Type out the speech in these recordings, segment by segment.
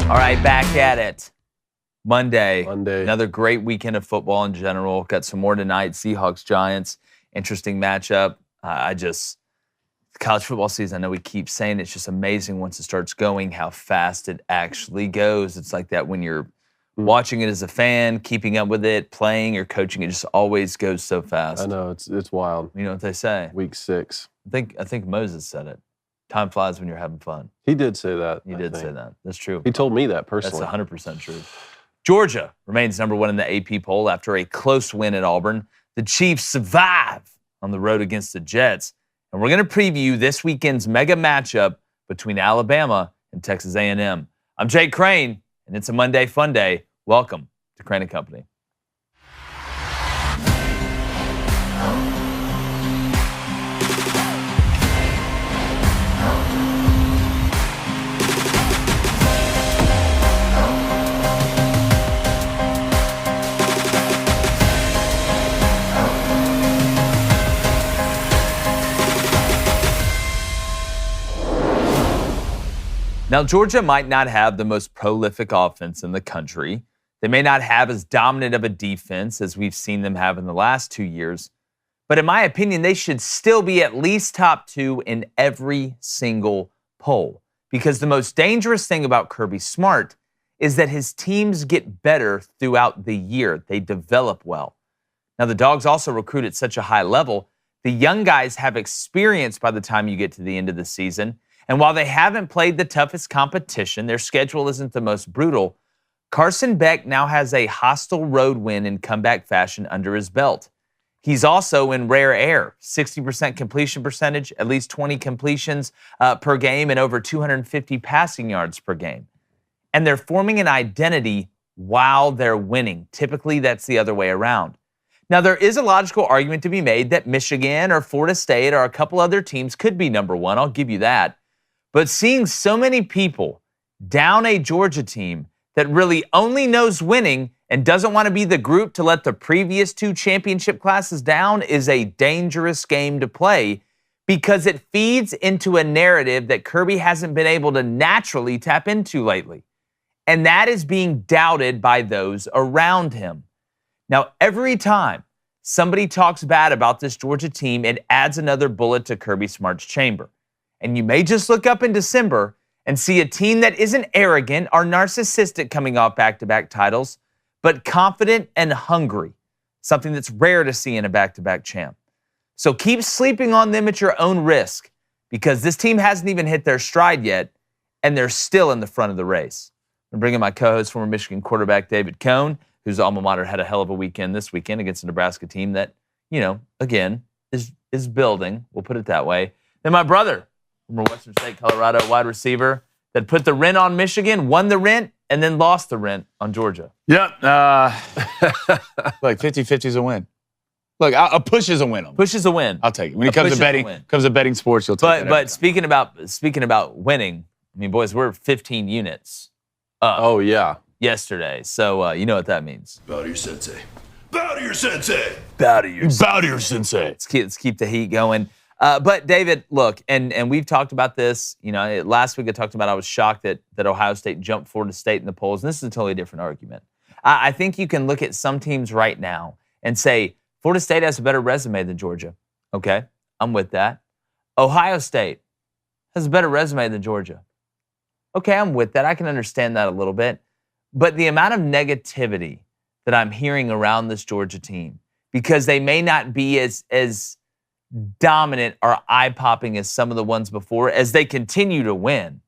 All right, back at it. Monday. Another great weekend of football in general. Got some more tonight. Seahawks, Giants. Interesting matchup. College football season, I know we keep saying it's just amazing once it starts going how fast it actually goes. It's like that when you're watching it as a fan, keeping up with it, playing or coaching, it just always goes so fast. I know, it's wild. You know what they say? Week 6. I think Moses said it. Time flies when you're having fun. He did say that. He did say that. That's true. He told me that personally. That's 100% true. Georgia remains number 1 in the AP poll after a close win at Auburn. The Chiefs survive on the road against the Jets. And we're going to preview this weekend's mega matchup between Alabama and Texas A&M. I'm Jake Crane, and it's a Monday Fun Day. Welcome to Crane & Company. Now, Georgia might not have the most prolific offense in the country. They may not have as dominant of a defense as we've seen them have in the last 2 years. But in my opinion, they should still be at least top 2 in every single poll. Because the most dangerous thing about Kirby Smart is that his teams get better throughout the year. They develop well. Now, the Dogs also recruit at such a high level. The young guys have experience by the time you get to the end of the season. And while they haven't played the toughest competition, their schedule isn't the most brutal, Carson Beck now has a hostile road win in comeback fashion under his belt. He's also in rare air, 60% completion percentage, at least 20 completions per game, and over 250 passing yards per game. And they're forming an identity while they're winning. Typically, that's the other way around. Now, there is a logical argument to be made that Michigan or Florida State or a couple other teams could be number 1. I'll give you that. But seeing so many people down a Georgia team that really only knows winning and doesn't want to be the group to let the previous 2 championship classes down is a dangerous game to play because it feeds into a narrative that Kirby hasn't been able to naturally tap into lately. And that is being doubted by those around him. Now, every time somebody talks bad about this Georgia team, it adds another bullet to Kirby Smart's chamber. And you may just look up in December and see a team that isn't arrogant or narcissistic coming off back-to-back titles, but confident and hungry, something that's rare to see in a back-to-back champ. So keep sleeping on them at your own risk because this team hasn't even hit their stride yet, and they're still in the front of the race. I'm bringing my co-host, former Michigan quarterback David Cohn, whose alma mater had a hell of a weekend this weekend against a Nebraska team that, again, is building. We'll put it that way. Then my brother, former Western State, Colorado wide receiver that put the rent on Michigan, won the rent, and then lost the rent on Georgia. Yep. Like 50-50 is a win. Look, a push is a win. Push is a win. I'll take it. When it comes to betting sports, you'll take it. But speaking about winning, I mean, boys, we're 15 units up. Oh, yeah. Yesterday. So you know what that means. Bow to your sensei. Bow to your sensei. Bow to your Bow to your sensei. Let's keep the heat going. But David, look, and we've talked about this. Last week I talked about I was shocked that Ohio State jumped Florida State in the polls. And this is a totally different argument. I think you can look at some teams right now and say Florida State has a better resume than Georgia. Okay, I'm with that. Ohio State has a better resume than Georgia. Okay, I'm with that. I can understand that a little bit. But the amount of negativity that I'm hearing around this Georgia team, because they may not be as dominant or eye-popping as some of the ones before, as they continue to win,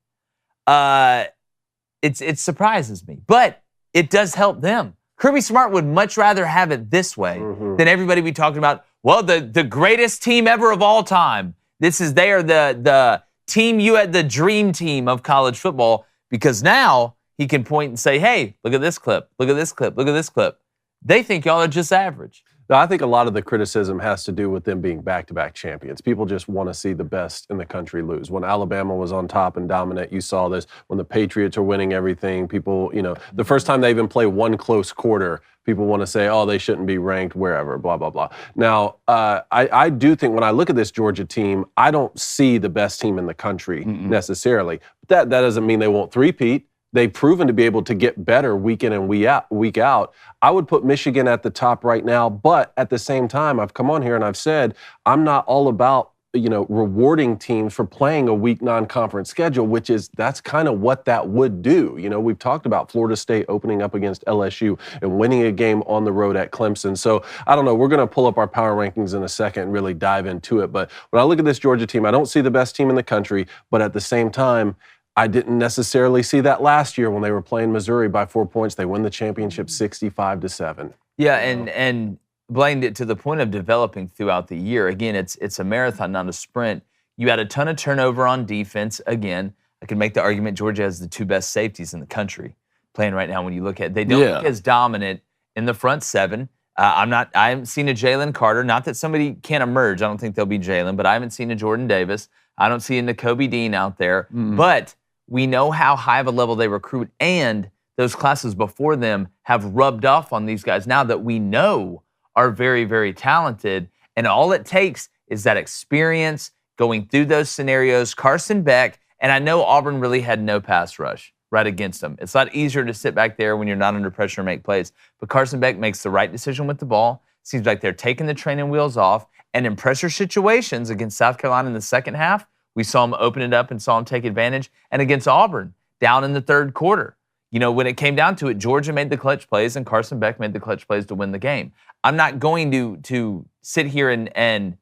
it surprises me. But it does help them. Kirby Smart would much rather have it this way than everybody be talking about, well, the greatest team ever of all time. They are the team the dream team of college football, because now he can point and say, hey, look at this clip, look at this clip, look at this clip. They think y'all are just average. No, I think a lot of the criticism has to do with them being back-to-back champions. People just want to see the best in the country lose. When Alabama was on top and dominant, you saw this. When the Patriots are winning everything, people, the first time they even play one close quarter, people want to say, oh, they shouldn't be ranked wherever, blah, blah, blah. Now, I do think when I look at this Georgia team, I don't see the best team in the country necessarily. But that doesn't mean they won't three-peat. they've proven to be able to get better week in and week out. I would put Michigan at the top right now, but at the same time, I've come on here and I've said I'm not all about rewarding teams for playing a weak non-conference schedule, that's kind of what that would do. We've talked about Florida State opening up against LSU and winning a game on the road at Clemson. So I don't know. We're going to pull up our power rankings in a second and really dive into it. But when I look at this Georgia team, I don't see the best team in the country, but at the same time, I didn't necessarily see that last year when they were playing Missouri by 4 points. They win the championship 65-7. Yeah, and Blaine, to the point of developing throughout the year, again, it's a marathon, not a sprint. You had a ton of turnover on defense. Again, I can make the argument Georgia has the two best safeties in the country playing right now when you look at it. They don't look as dominant in the front seven. I haven't seen a Jalen Carter. Not that somebody can't emerge. I don't think they'll be Jalen, but I haven't seen a Jordan Davis. I don't see a Nakobe Dean out there. But we know how high of a level they recruit, and those classes before them have rubbed off on these guys now that we know are very, very talented. And all it takes is that experience going through those scenarios. Carson Beck, and I know Auburn really had no pass rush right against them. It's a lot easier to sit back there when you're not under pressure and make plays. But Carson Beck makes the right decision with the ball. Seems like they're taking the training wheels off. And in pressure situations against South Carolina in the second half, we saw him open it up and saw him take advantage. And against Auburn, down in the third quarter, when it came down to it, Georgia made the clutch plays and Carson Beck made the clutch plays to win the game. I'm not going to sit here and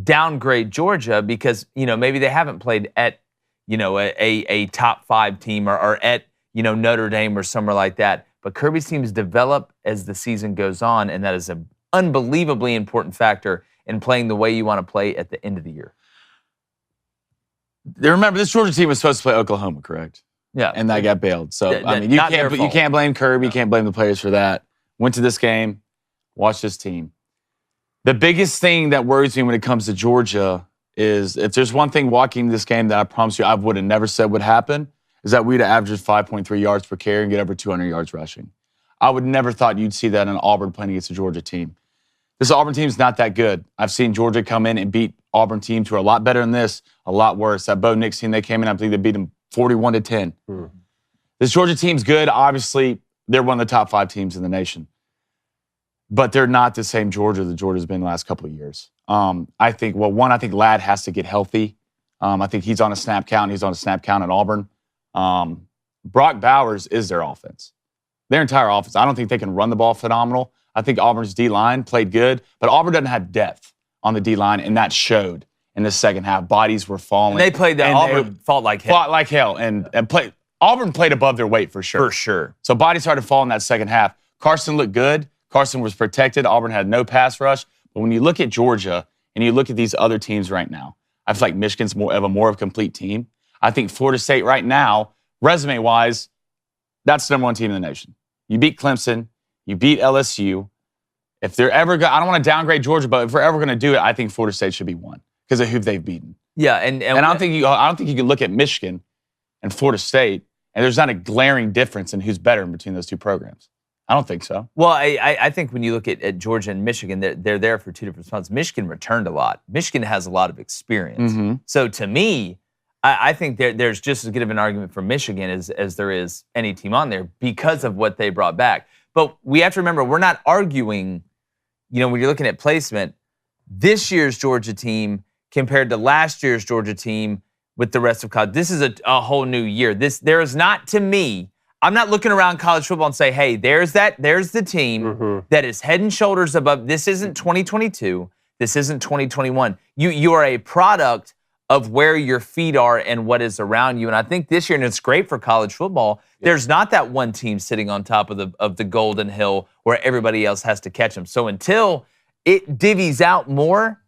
downgrade Georgia because, maybe they haven't played at, a top 5 team or at, Notre Dame or somewhere like that. But Kirby's teams develop as the season goes on, and that is an unbelievably important factor in playing the way you want to play at the end of the year. Remember, this Georgia team was supposed to play Oklahoma, correct? Yeah. And that got bailed. So, you can't blame Kirby. You can't blame the players for that. Went to this game, watched this team. The biggest thing that worries me when it comes to Georgia is if there's one thing walking this game that I promise you I would have never said would happen, is that we'd have averaged 5.3 yards per carry and get over 200 yards rushing. I would never thought you'd see that in Auburn playing against a Georgia team. This Auburn team's not that good. I've seen Georgia come in and beat Auburn teams who are a lot better than this, a lot worse. That Bo Nix team, they came in, I believe they beat them 41-10. This Georgia team's good. Obviously, they're one of the top 5 teams in the nation. But they're not the same Georgia that Georgia's been the last couple of years. I think Ladd has to get healthy. I think he's on a snap count. He's on a snap count at Auburn. Brock Bowers is their offense. Their entire offense. I don't think they can run the ball phenomenal. I think Auburn's D-line played good, but Auburn doesn't have depth on the D-line, and that showed in the second half. Bodies were falling. And they played that. Auburn fought like hell. Fought like hell. And Auburn played above their weight for sure. For sure. So bodies started to fall in that second half. Carson looked good. Carson was protected. Auburn had no pass rush. But when you look at Georgia and you look at these other teams right now, I feel like Michigan's more of a complete team. I think Florida State right now, resume-wise, that's the number 1 team in the nation. You beat Clemson. You beat LSU. If they're ever I don't want to downgrade Georgia, but if we're ever going to do it, I think Florida State should be 1 because of who they've beaten. Yeah, and I don't think you can look at Michigan and Florida State and there's not a glaring difference in who's better in between those two programs. I don't think so. Well, I think when you look at Georgia and Michigan, they're there for 2 different spots. Michigan returned a lot. Michigan has a lot of experience. So to me, I think there's just as good of an argument for Michigan as there is any team on there because of what they brought back. But we have to remember, we're not arguing, when you're looking at placement, this year's Georgia team compared to last year's Georgia team with the rest of college. This is a whole new year. There is not, to me, I'm not looking around college football and say, hey, there's the team that is head and shoulders above. This isn't 2022. This isn't 2021. You are a product of where your feet are and what is around you. And I think this year, and it's great for college football, there's not that one team sitting on top of the golden hill where everybody else has to catch them. So until it divvies out more,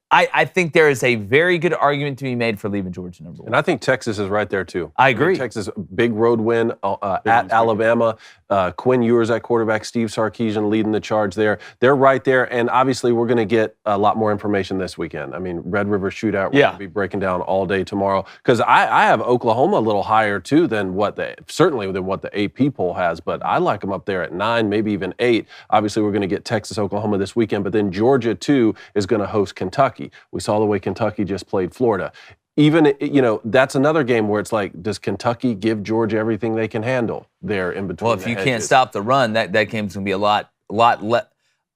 I think there is a very good argument to be made for leaving Georgia number 1. And I think Texas is right there, too. I agree. Texas, big road win at Alabama. Quinn Ewers at quarterback, Steve Sarkisian leading the charge there. They're right there, and obviously we're going to get a lot more information this weekend. I mean, Red River Shootout, we're going to be breaking down all day tomorrow. Because I have Oklahoma a little higher, too, than what the AP poll has, but I like them up there at 9, maybe even 8. Obviously, we're going to get Texas, Oklahoma this weekend, but then Georgia, too, is going to host Kentucky. We saw the way Kentucky just played Florida. even, that's another game where it's like, does Kentucky give Georgia everything they can handle there in between? Well, if you can't stop the run, that game's going to be a lot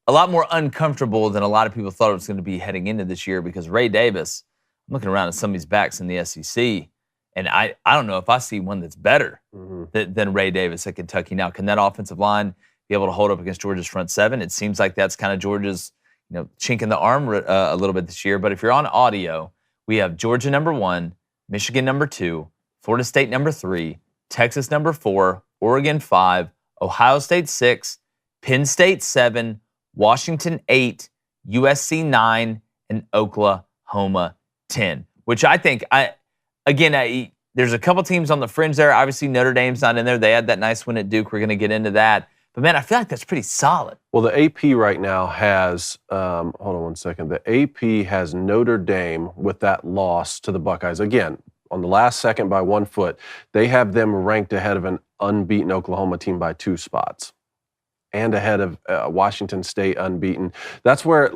more uncomfortable than a lot of people thought it was going to be heading into this year, because Ray Davis, I'm looking around at some of these backs in the SEC, and I don't know if I see one that's better than Ray Davis at Kentucky. Now, can that offensive line be able to hold up against Georgia's front seven? It seems like that's kind of Georgia's chink in the arm a little bit this year. But if you're on audio, we have Georgia number 1, Michigan number 2, Florida State number 3, Texas number 4, Oregon 5, Ohio State 6, Penn State 7, Washington 8, USC 9, and Oklahoma 10. Which I think, there's a couple teams on the fringe there. Obviously, Notre Dame's not in there. They had that nice win at Duke. We're going to get into that. But, man, I feel like that's pretty solid. Well, the AP right now has, hold on one second. The AP has Notre Dame with that loss to the Buckeyes. Again, on the last second by 1 foot, they have them ranked ahead of an unbeaten Oklahoma team by 2 spots and ahead of Washington State unbeaten. That's where,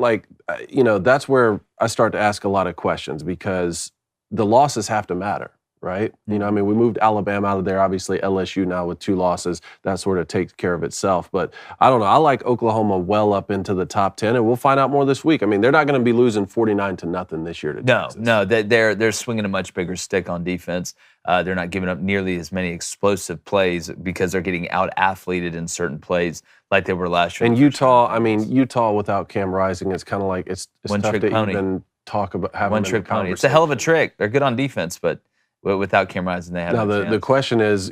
that's where I start to ask a lot of questions, because the losses have to matter. Right? We moved Alabama out of there. Obviously, LSU now with 2 losses, that sort of takes care of itself. But I don't know. I like Oklahoma well up into the top 10, and we'll find out more this week. They're not going to be losing 49-0 this year to Texas. No, they're swinging a much bigger stick on defense. They're not giving up nearly as many explosive plays because they're getting out-athleted in certain plays like they were last year. And Utah without Cam Rising, it's kind of like it's tough to even talk about having one-trick pony. It's a hell of a trick. They're good on defense, but without Cam Rising, they have now the question is,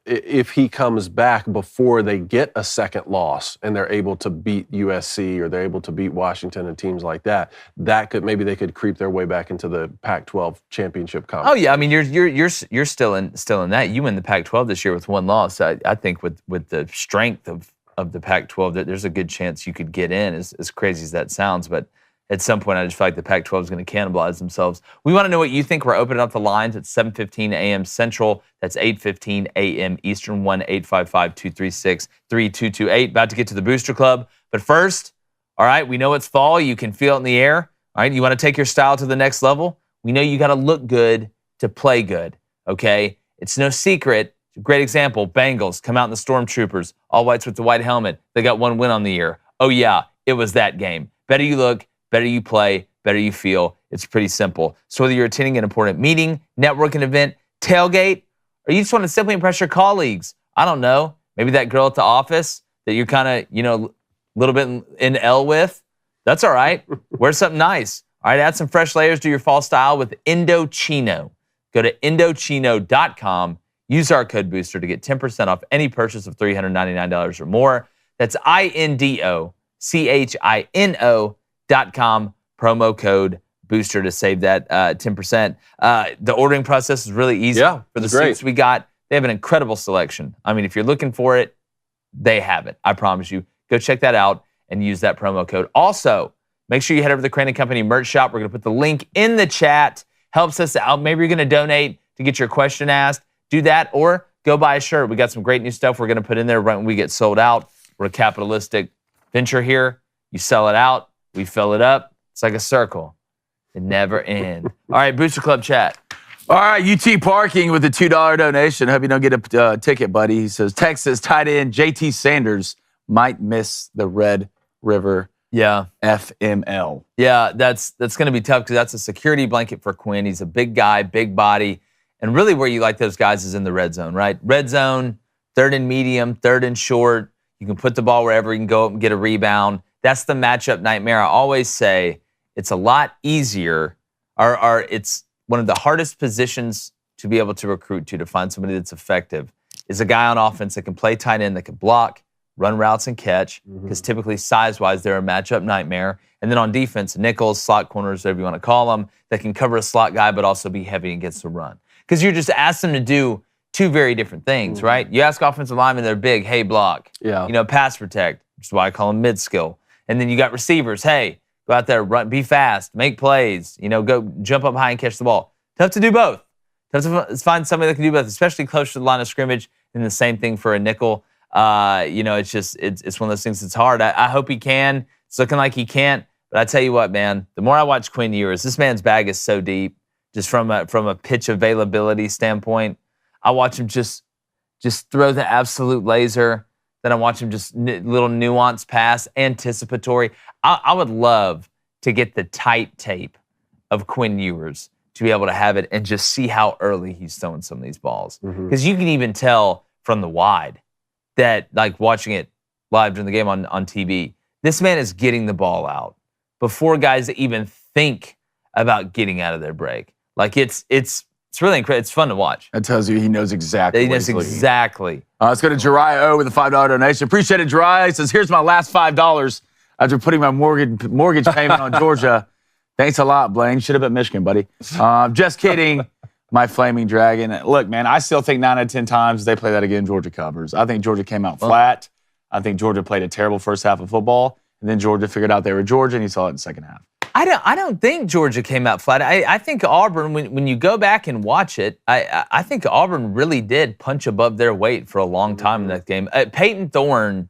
if he comes back before they get a second loss and they're able to beat USC or they're able to beat Washington and teams like that, maybe they could creep their way back into the Pac-12 championship conference. Oh yeah, you're still in that. You win the Pac-12 this year with 1 loss. I think with the strength of the Pac-12, that there's a good chance you could get in. As crazy as that sounds, but at some point, I just feel like the Pac-12 is going to cannibalize themselves. We want to know what you think. We're opening up the lines at 7:15 a.m. Central. That's 8:15 a.m. Eastern. 1-855-236-3228. About to get to the Booster Club. But first, all right, we know it's fall. You can feel it in the air. All right, you want to take your style to the next level? We know you got to look good to play good, okay? It's no secret. Great example, Bengals come out in the Stormtroopers, all whites with the white helmet. They got 1 win on the year. Oh, yeah, it was that game. Better you look, better you play, better you feel. It's pretty simple. So whether you're attending an important meeting, networking event, tailgate, or you just want to simply impress your colleagues, I don't know, maybe that girl at the office that you're kind of, a little bit in L with, that's all right. Wear something nice. All right, add some fresh layers to your fall style with Indochino. Go to Indochino.com. Use our code BOOSTER to get 10% off any purchase of $399 or more. That's INDOCHINO.com, promo code BOOSTER to save that 10%. The ordering process is really easy. Yeah, for the suits we got. They have an incredible selection. If you're looking for it, they have it. I promise you. Go check that out and use that promo code. Also, make sure you head over to the Crane & Company merch shop. We're going to put the link in the chat. Helps us out. Maybe you're going to donate to get your question asked. Do that, or go buy a shirt. We got some great new stuff we're going to put in there right when we get sold out. We're a capitalistic venture here. You sell it out, we fill it up. It's like a circle. It never ends. All right, Booster Club chat. All right, UT Parking with a $2 donation. Hope you don't get a ticket, buddy. He says, Texas tight end JT Sanders might miss the Red River FML. Yeah, that's going to be tough because that's a security blanket for Quinn. He's a big guy, big body. And really where you like those guys is in the red zone, right? Red zone, 3rd and medium, 3rd and short. You can put the ball wherever. You can go up and get a rebound. That's the matchup nightmare. I always say it's a lot easier, or it's one of the hardest positions to be able to recruit to find somebody that's effective, is a guy on offense that can play tight end, that can block, run routes, and catch, because typically size-wise they're a matchup nightmare. And then on defense, nickels, slot corners, whatever you want to call them, that can cover a slot guy but also be heavy against the run. Because you're just asking them to do 2 very different things, right? You ask offensive linemen, they're big, hey, block. Yeah. Pass protect, which is why I call them mid-skill. And then you got receivers, hey, go out there, run, be fast, make plays, go jump up high and catch the ball. Tough to do both. Tough to find somebody that can do both, especially close to the line of scrimmage. And the same thing for a nickel. It's just, it's one of those things that's hard. I hope he can. It's looking like he can't. But I tell you what, man, the more I watch Quinn Ewers, this man's bag is so deep. just from a pitch availability standpoint. I watch him just throw the absolute laser. Then I watch him just little nuanced pass, anticipatory. I would love to get the tight tape of Quinn Ewers to be able to have it and just see how early he's throwing some of these balls. Because you can even tell from the wide that, like watching it live during the game on TV, this man is getting the ball out before guys even think about getting out of their break. Like it's really incredible. It's fun to watch. That tells you he knows exactly. He knows exactly. Let's go to Jariah O with a $5 donation. Appreciate it, Jariah. He says, here's my last $5 after putting my mortgage payment on Georgia. Thanks a lot, Blaine. Should have been Michigan, buddy. Just kidding. My Flaming Dragon. Look, man, I still think 9 out of 10 times they play that again, Georgia covers. I think Georgia came out flat. I think Georgia played a terrible first half of football, and then Georgia figured out they were Georgia, and you saw it in the second half. I don't think Georgia came out flat. I think Auburn, when you go back and watch it, I think Auburn really did punch above their weight for a long time in that game. Peyton Thorne,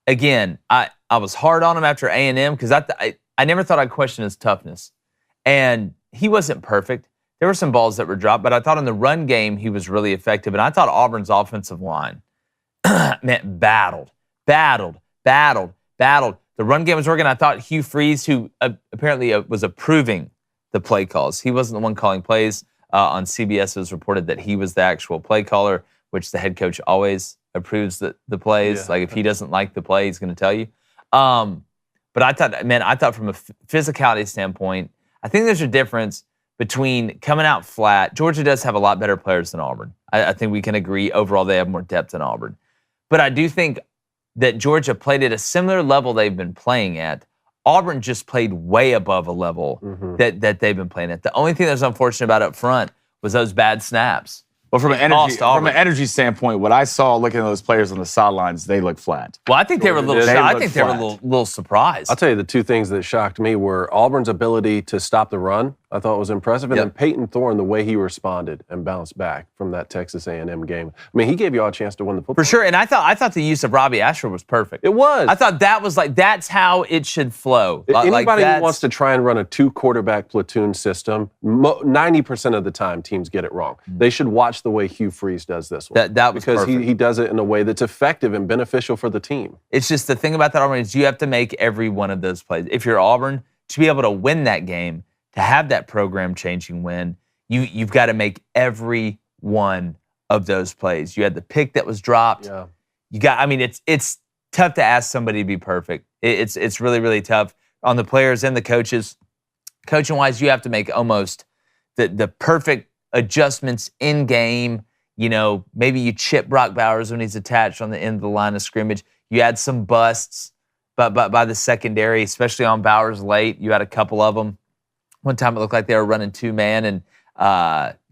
again, I was hard on him after A&M because I never thought I'd question his toughness. And he wasn't perfect. There were some balls that were dropped, but I thought in the run game he was really effective. And I thought Auburn's offensive line, man, battled. The run game was working. I thought Hugh Freeze, who apparently was approving the play calls. He wasn't the one calling plays. On CBS, it was reported that he was the actual play caller, which the head coach always approves the plays. Yeah. Like if he doesn't like the play, he's going to tell you. But I thought from a physicality standpoint, I think there's a difference between coming out flat. Georgia does have a lot better players than Auburn. I think we can agree overall they have more depth than Auburn. But I do think that Georgia played at a similar level they've been playing at. Auburn just played way above a level that they've been playing at. The only thing that was unfortunate about up front was those bad snaps. Well, from an energy standpoint, what I saw looking at those players on the sidelines, they look flat. Well, I think they were a little shocked. I think they were a little surprised. I'll tell you the two things that shocked me were Auburn's ability to stop the run. I thought was impressive. And then Peyton Thorne, the way he responded and bounced back from that Texas A&M game. I mean, he gave you all a chance to win the football. For sure. And I thought the use of Robbie Ashford was perfect. It was. I thought that was that's how it should flow. Anybody who wants to try and run a 2-quarterback platoon system, 90% of the time teams get it wrong. They should watch the way Hugh Freeze does this one. That was because perfect. he does it in a way that's effective and beneficial for the team. It's just the thing about that Auburn is you have to make every one of those plays. If you're Auburn, to be able to win that game, to have that program-changing win, you've got to make every one of those plays. You had the pick that was dropped. Yeah. It's tough to ask somebody to be perfect. It's really, really tough on the players and the coaches. Coaching-wise, you have to make almost the perfect adjustments in game. You know, maybe you chip Brock Bowers when he's attached on the end of the line of scrimmage. You had some busts by the secondary, especially on Bowers late. You had a couple of them. One time it looked like they were running 2-man, and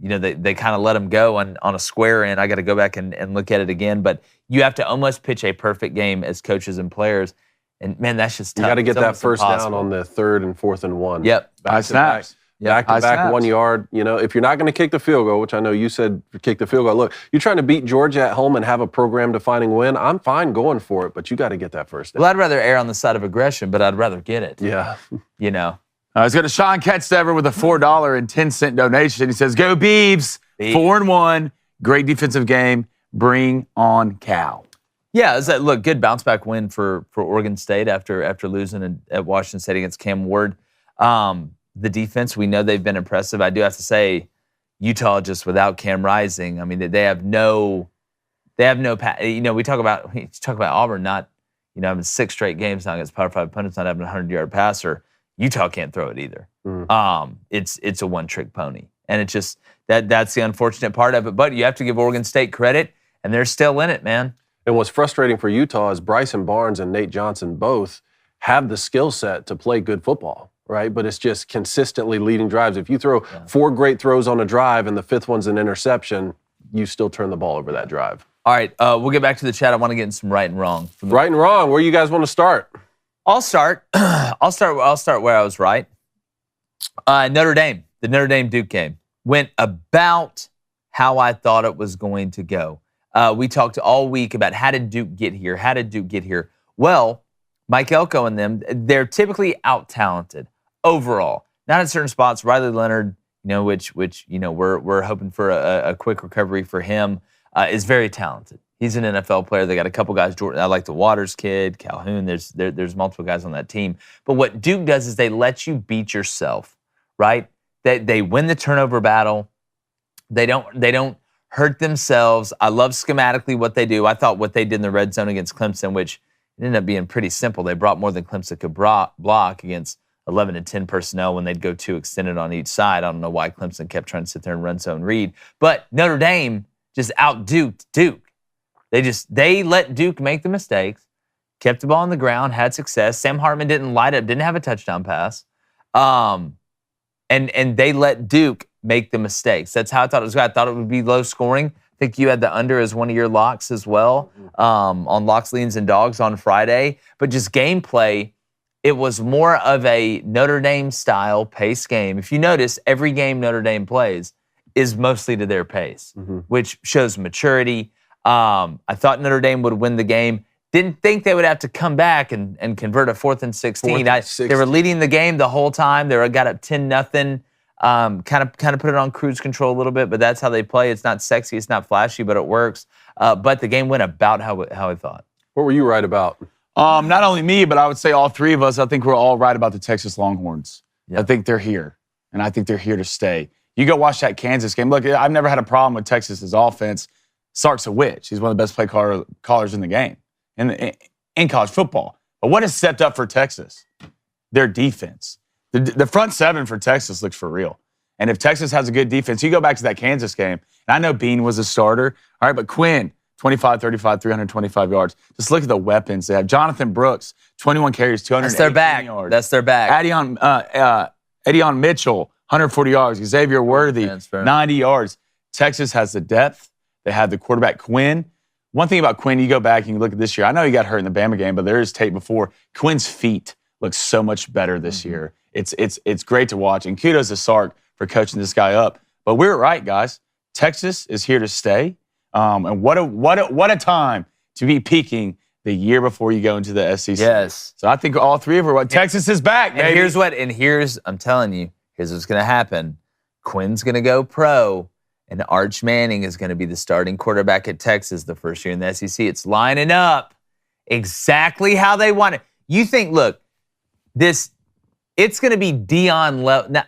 they kind of let him go on a square end. I got to go back and look at it again. But you have to almost pitch a perfect game as coaches and players. And, man, that's just tough. You got to get that first down on the 3rd and 4th and 1. Yep. Back-to-back 1 yard. You know, if you're not going to kick the field goal, which I know you said kick the field goal. Look, you're trying to beat Georgia at home and have a program-defining win. I'm fine going for it, but you got to get that first down. Well, I'd rather err on the side of aggression, but I'd rather get it. Yeah. You know. Let's go to Sean Ketstever with a $4.10 donation. He says, go Beebs, 4-1, great defensive game, bring on Cal. Yeah, look, good bounce-back win for Oregon State after losing at Washington State against Cam Ward. The defense, we know they've been impressive. I do have to say, Utah just without Cam Rising, I mean, they have no we talk about Auburn not, having 6 straight games now against Power 5 opponents, not having a 100-yard passer. Utah can't throw it either. It's a one-trick pony. And it's just that's the unfortunate part of it. But you have to give Oregon State credit, and they're still in it, man. And what's frustrating for Utah is Bryson Barnes and Nate Johnson both have the skill set to play good football, right? But it's just consistently leading drives. If you throw 4 great throws on a drive and the 5th one's an interception, you still turn the ball over that drive. All right, we'll get back to the chat. I want to get in some right and wrong. Right and wrong. Where you guys want to start? I'll start. I'll start where I was right. Notre Dame, the Notre Dame Duke game went about how I thought it was going to go. We talked all week about how did Duke get here. Well, Mike Elko and them, they're typically out-talented overall. Not in certain spots. Riley Leonard, which we're hoping for a quick recovery for him, is very talented. He's an NFL player. They got a couple guys. Jordan, I like the Waters kid, Calhoun. There's multiple guys on that team. But what Duke does is they let you beat yourself, right? They win the turnover battle. They don't hurt themselves. I love schematically what they do. I thought what they did in the red zone against Clemson, which ended up being pretty simple. They brought more than Clemson could block against 11 and 10 personnel when they'd go 2 extended on each side. I don't know why Clemson kept trying to sit there and run zone read. But Notre Dame just out-duked Duke. They let Duke make the mistakes, kept the ball on the ground, had success. Sam Hartman didn't light up, didn't have a touchdown pass. And they let Duke make the mistakes. That's how I thought it was. I thought it would be low scoring. I think you had the under as one of your locks as well on Locks, Leans, and Dogs on Friday. But just gameplay, it was more of a Notre Dame style pace game. If you notice, every game Notre Dame plays is mostly to their pace, which shows maturity. I thought Notre Dame would win the game. Didn't think they would have to come back and convert a 4th and 16. They were leading the game the whole time. They got up 10-0. Kind of put it on cruise control a little bit, but that's how they play. It's not sexy, it's not flashy, but it works. But the game went about how I thought. What were you right about? Not only me, but I would say all three of us. I think we're all right about the Texas Longhorns. Yep. I think they're here, and I think they're here to stay. You go watch that Kansas game. Look, I've never had a problem with Texas's offense. Sark's a witch. He's one of the best play callers in the game, in college football. But what has stepped up for Texas? Their defense. The front seven for Texas looks for real. And if Texas has a good defense, you go back to that Kansas game, and I know Bean was a starter, all right, but Quinn, 25, 35, 325 yards. Just look at the weapons they have. Jonathan Brooks, 21 carries, 218 yards. That's their back. Adion Mitchell, 140 yards. Xavier Worthy, 90 yards. Texas has the depth. They have the quarterback, Quinn. One thing about Quinn, you go back and you look at this year. I know he got hurt in the Bama game, but there is tape before. Quinn's feet look so much better this year. It's great to watch. And kudos to Sark for coaching this guy up. But we're right, guys. Texas is here to stay. And what a time to be peaking the year before you go into the SEC. Yes. So I think all three of us, Texas is back, baby. I'm telling you, here's what's going to happen. Quinn's going to go pro, and Arch Manning is going to be the starting quarterback at Texas the first year in the SEC. It's lining up exactly how they want it. You think, look, it's going to be Dion level. Now,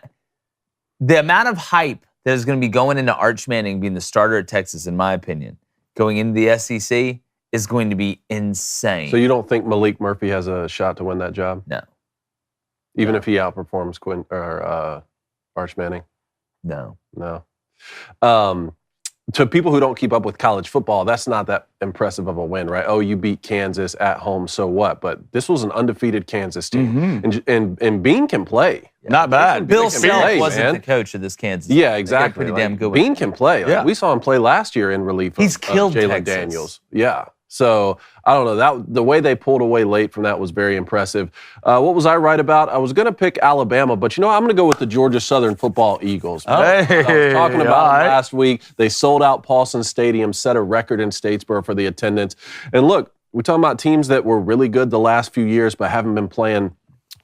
the amount of hype that is going to be going into Arch Manning being the starter at Texas, in my opinion, going into the SEC is going to be insane. So you don't think Malik Murphy has a shot to win that job? No. Even if he outperforms Quinn or Arch Manning? No. To people who don't keep up with college football, that's not that impressive of a win, right? Oh, you beat Kansas at home, so what? But this was an undefeated Kansas team. And Bean can play. Not bad. Bill Self wasn't the coach of this Kansas team. Yeah, exactly. Pretty damn good. Bean can play. Like, we saw him play last year in relief of Jalen Daniels. Yeah. So, I don't know. The way they pulled away late from that was very impressive. What was I right about? I was going to pick Alabama, but I'm going to go with the Georgia Southern Football Eagles. I was talking about them last week. They sold out Paulson Stadium, set a record in Statesboro for the attendance. And look, we're talking about teams that were really good the last few years but haven't been playing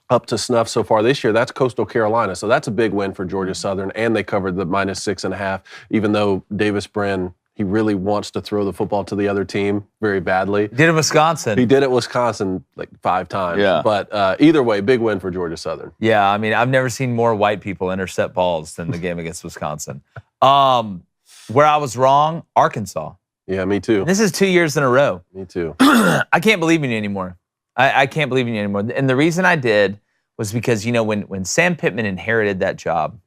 up to snuff so far this year. That's Coastal Carolina. So that's a big win for Georgia Southern, and they covered the -6.5, even though Davis Brin, he really wants to throw the football to the other team very badly. Did it in Wisconsin. He did it in Wisconsin like 5 times. Yeah. But either way, big win for Georgia Southern. Yeah, I mean, I've never seen more white people intercept balls than the game against Wisconsin. Where I was wrong, Arkansas. Yeah, me too. This is 2 years in a row. Me too. I can't believe in you anymore. I can't believe in you anymore. And the reason I did was because, when Sam Pittman inherited that job,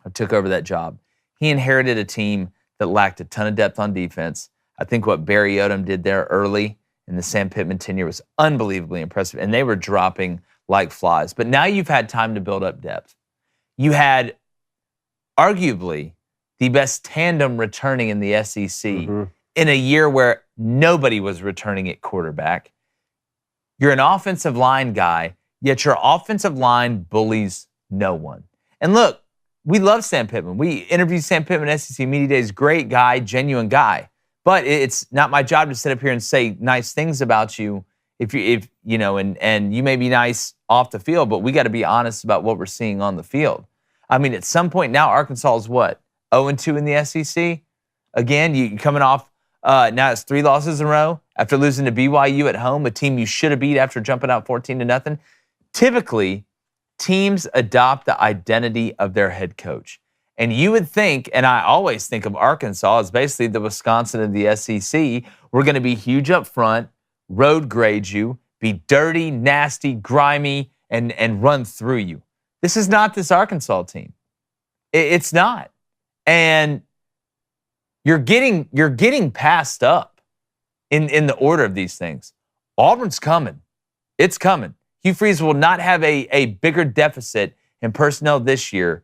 or took over that job, he inherited a team that lacked a ton of depth on defense. I think what Barry Odom did there early in the Sam Pittman tenure was unbelievably impressive, and they were dropping like flies. But now you've had time to build up depth. You had arguably the best tandem returning in the SEC in a year where nobody was returning at quarterback. You're an offensive line guy, yet your offensive line bullies no one. And look, we love Sam Pittman. We interviewed Sam Pittman at SEC Media Days. Great guy, genuine guy. But it's not my job to sit up here and say nice things about you and you may be nice off the field, but we got to be honest about what we're seeing on the field. I mean, at some point now, Arkansas is what? 0-2 in the SEC? Again, you coming off, now it's 3 losses in a row after losing to BYU at home, a team you should have beat after jumping out 14-0. Typically, teams adopt the identity of their head coach. And you would think, and I always think of Arkansas as basically the Wisconsin of the SEC, we're going to be huge up front, road grade you, be dirty, nasty, grimy, and run through you. This is not this Arkansas team. It's not. And you're getting passed up in the order of these things. Auburn's coming. It's coming. Hugh Freeze will not have a bigger deficit in personnel this year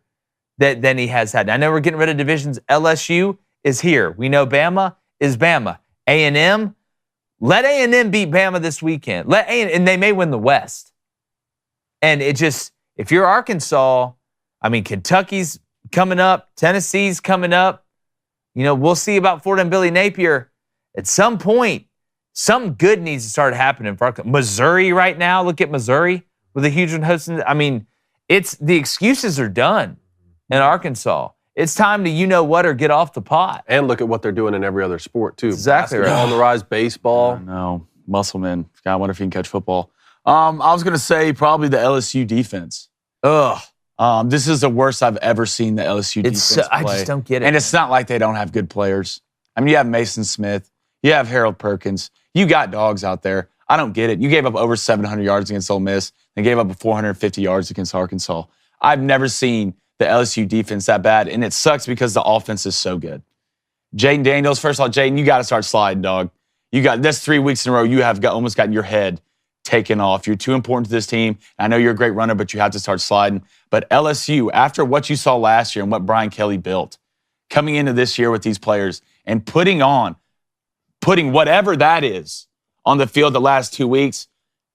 than he has had. I know we're getting rid of divisions. LSU is here. We know Bama is Bama. A&M, let A&M beat Bama this weekend. And they may win the West. And it just, if you're Arkansas, I mean, Kentucky's coming up. Tennessee's coming up. You know, we'll see about Florida and Billy Napier. At some point, something good needs to start happening for Arkansas. Missouri right now, look at Missouri with a huge one hosting. I mean, the excuses are done in Arkansas. It's time to you-know-what or get off the pot. And look at what they're doing in every other sport, too. Exactly Basketball right. on the rise, baseball. No, Muscleman. God, I wonder if he can catch football. I was going to say probably the LSU defense. Ugh. This is the worst I've ever seen the LSU defense play. I just don't get it. And it's not like they don't have good players. I mean, you have Mason Smith. You have Harold Perkins. You got dogs out there. I don't get it. You gave up over 700 yards against Ole Miss and gave up 450 yards against Arkansas. I've never seen the LSU defense that bad, and it sucks because the offense is so good. Jaden Daniels, first of all, Jaden, you got to start sliding, dog. That's 3 weeks in a row you have almost gotten your head taken off. You're too important to this team. I know you're a great runner, but you have to start sliding. But LSU, after what you saw last year and what Brian Kelly built, coming into this year with these players and putting whatever that is on the field the last 2 weeks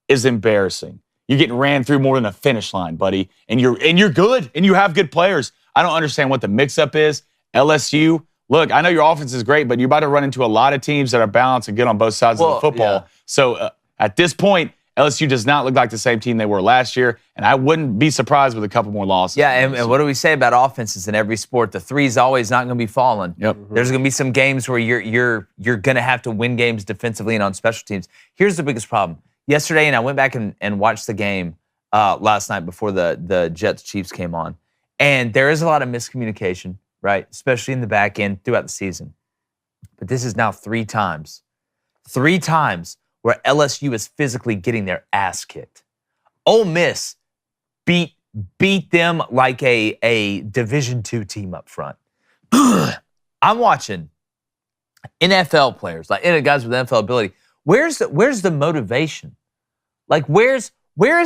is embarrassing. You're getting ran through more than a finish line, buddy. And you're good, and you have good players. I don't understand what the mix-up is. LSU, look, I know your offense is great, but you're about to run into a lot of teams that are balanced and good on both sides of the football. Yeah. So at this point, LSU does not look like the same team they were last year, and I wouldn't be surprised with a couple more losses. Yeah, and what do we say about offenses in every sport? The three's always not going to be falling. Yep. There's going to be some games where you're going to have to win games defensively and on special teams. Here's the biggest problem. Yesterday, and I went back and watched the game last night before the Jets-Chiefs came on, and there is a lot of miscommunication, right, especially in the back end throughout the season. But this is now 3 times where LSU is physically getting their ass kicked. Ole Miss beat them like a Division II team up front. I'm watching NFL players, like guys with NFL ability. Where's the motivation? Like, where is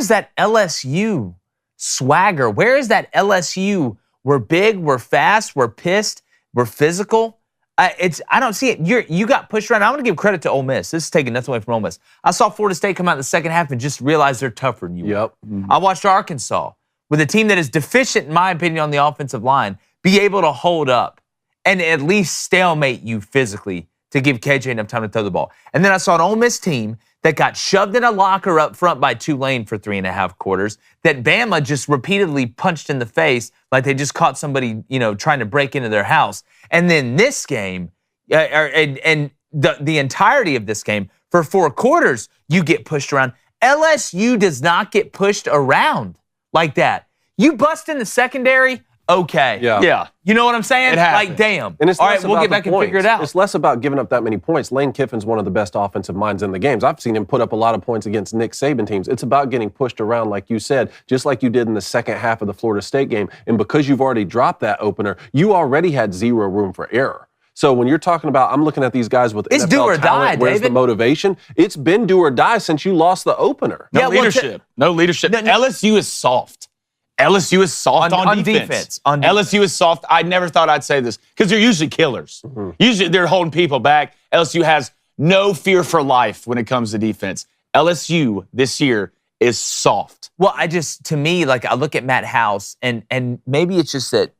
that LSU swagger? Where is that LSU? We're big, we're fast, we're pissed, we're physical. I don't see it. You got pushed around. I want to give credit to Ole Miss. This is taking nothing away from Ole Miss. I saw Florida State come out in the second half and just realize they're tougher than you. Yep. Mm-hmm. I watched Arkansas with a team that is deficient, in my opinion, on the offensive line, be able to hold up and at least stalemate you physically to give KJ enough time to throw the ball. And then I saw an Ole Miss team that got shoved in a locker up front by Tulane for 3.5 quarters, that Bama just repeatedly punched in the face like they just caught somebody, trying to break into their house. And then this game, and the entirety of this game, for 4 quarters, you get pushed around. LSU does not get pushed around like that. You bust in the secondary, okay. Yeah. You know what I'm saying? It happens. Like, damn. And it's all less right, we'll about get back the and figure it out. It's less about giving up that many points. Lane Kiffin's one of the best offensive minds in the games. I've seen him put up a lot of points against Nick Saban teams. It's about getting pushed around, like you said, just like you did in the second half of the Florida State game. And because you've already dropped that opener, you already had 0 room for error. So when you're talking about, I'm looking at these guys with it's NFL do or talent, die, where's David? the motivation? It's been do or die since you lost the opener. No leadership. No leadership. LSU is soft. LSU is soft on defense. LSU is soft. I never thought I'd say this because they're usually killers. Mm-hmm. Usually they're holding people back. LSU has no fear for life when it comes to defense. LSU this year is soft. Well, to me, like, I look at Matt House, and maybe it's just that,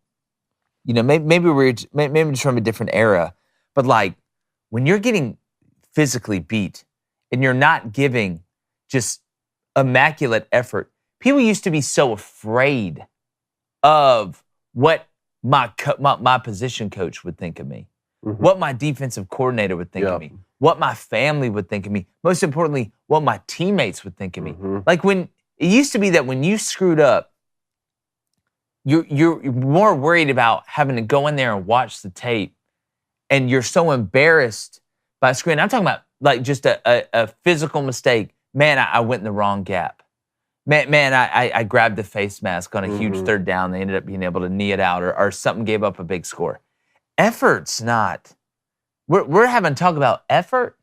maybe we're just from a different era, but like, when you're getting physically beat and you're not giving just immaculate effort, people used to be so afraid of what my position coach would think of me, what my defensive coordinator would think of me, what my family would think of me, most importantly, what my teammates would think of me. Like when it used to be that when you screwed up, you're more worried about having to go in there and watch the tape, and you're so embarrassed by screwing. I'm talking about like just a physical mistake. Man, I went in the wrong gap. Man, I grabbed the face mask on a huge third down. They ended up being able to knee it out, or something gave up a big score. Effort's not. We're having to talk about effort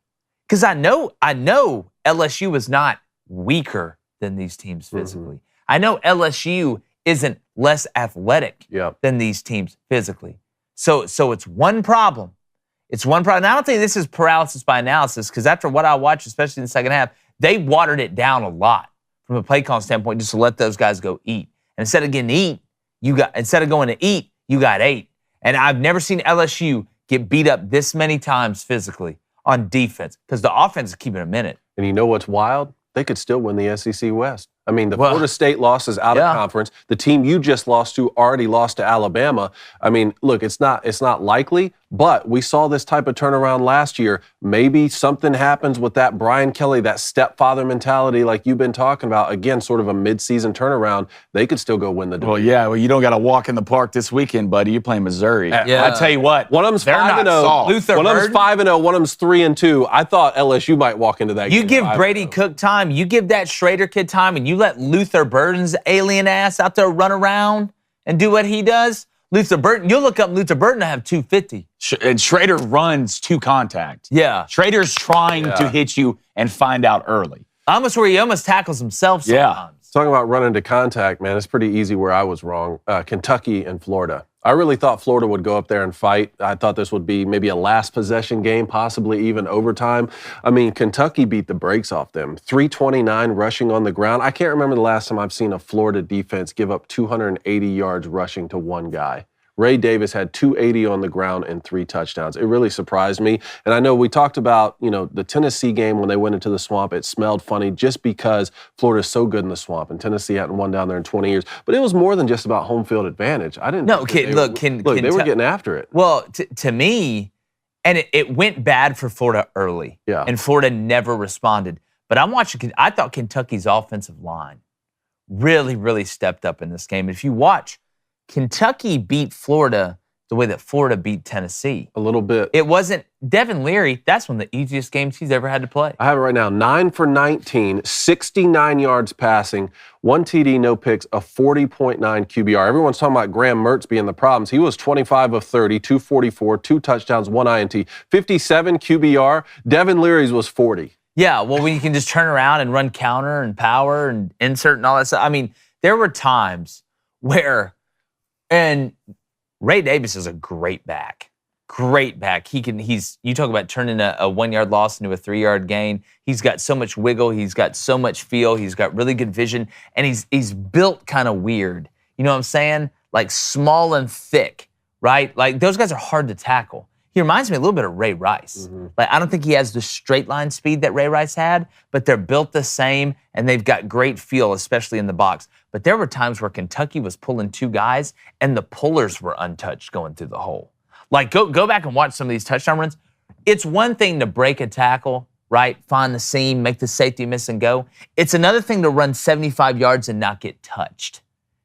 because I know LSU is not weaker than these teams physically. I know LSU isn't less athletic than these teams physically. So it's one problem. It's one problem. And I don't think this is paralysis by analysis because after what I watched, especially in the second half, they watered it down a lot from a play call standpoint just to let those guys go eat. And instead of going to eat, you got 8. And I've never seen LSU get beat up this many times physically on defense because the offense is keeping a minute. And you know what's wild? They could still win the SEC West. I mean, the Florida State loss is out of conference. The team you just lost to already lost to Alabama. I mean, look, it's not likely, but we saw this type of turnaround last year. Maybe something happens with that Brian Kelly, that stepfather mentality like you've been talking about. Again, sort of a midseason turnaround. They could still go win the division. Well, you don't got to walk in the park this weekend, buddy. You're playing Missouri. I tell you what. One of them's 5-0. One of them's 5-0. One of them's 3-2. I thought LSU might walk into that game. You give Brady Cook time. You give that Schrader kid time, and you let Luther Burden's alien ass out there run around and do what he does. Luther Burden, you'll look up Luther Burden to have 250. And Schrader runs to contact. Yeah. Schrader's trying to hit you and find out early. Almost where he almost tackles himself sometimes. Talking about running to contact, man, it's pretty easy where I was wrong. Kentucky and Florida. I really thought Florida would go up there and fight. I thought this would be maybe a last possession game, possibly even overtime. I mean, Kentucky beat the brakes off them. 329 rushing on the ground. I can't remember the last time I've seen a Florida defense give up 280 yards rushing to one guy. Ray Davis had 280 on the ground and 3 touchdowns. It really surprised me. And I know we talked about, the Tennessee game when they went into the swamp. It smelled funny just because Florida's so good in the swamp and Tennessee hadn't won down there in 20 years. But it was more than just about home field advantage. I didn't. No, they were getting after it. Well, to me, and it went bad for Florida early. Yeah. And Florida never responded. But I thought Kentucky's offensive line really, really stepped up in this game. If you watch, Kentucky beat Florida the way that Florida beat Tennessee. A little bit. It wasn't Devin Leary. That's one of the easiest games he's ever had to play. I have it right now. 9 for 19, 69 yards passing, 1 TD, no picks, a 40.9 QBR. Everyone's talking about Graham Mertz being the problems. He was 25 of 30, 244, 2 touchdowns, 1 INT, 57 QBR. Devin Leary's was 40. Yeah, well, when you can just turn around and run counter and power and insert and all that stuff. I mean, there were times where, and Ray Davis is a great back. Great back. You talk about turning a 1-yard loss into a 3-yard gain. He's got so much wiggle. He's got so much feel. He's got really good vision. And he's built kind of weird. You know what I'm saying? Like small and thick, right? Like those guys are hard to tackle. He reminds me a little bit of Ray Rice. Like I don't think he has the straight line speed that Ray Rice had, but they're built the same and they've got great feel, especially in the box. But there were times where Kentucky was pulling 2 guys and the pullers were untouched going through the hole. Like go back and watch some of these touchdown runs. It's one thing to break a tackle, right? Find the seam, make the safety miss and go. It's another thing to run 75 yards and not get touched.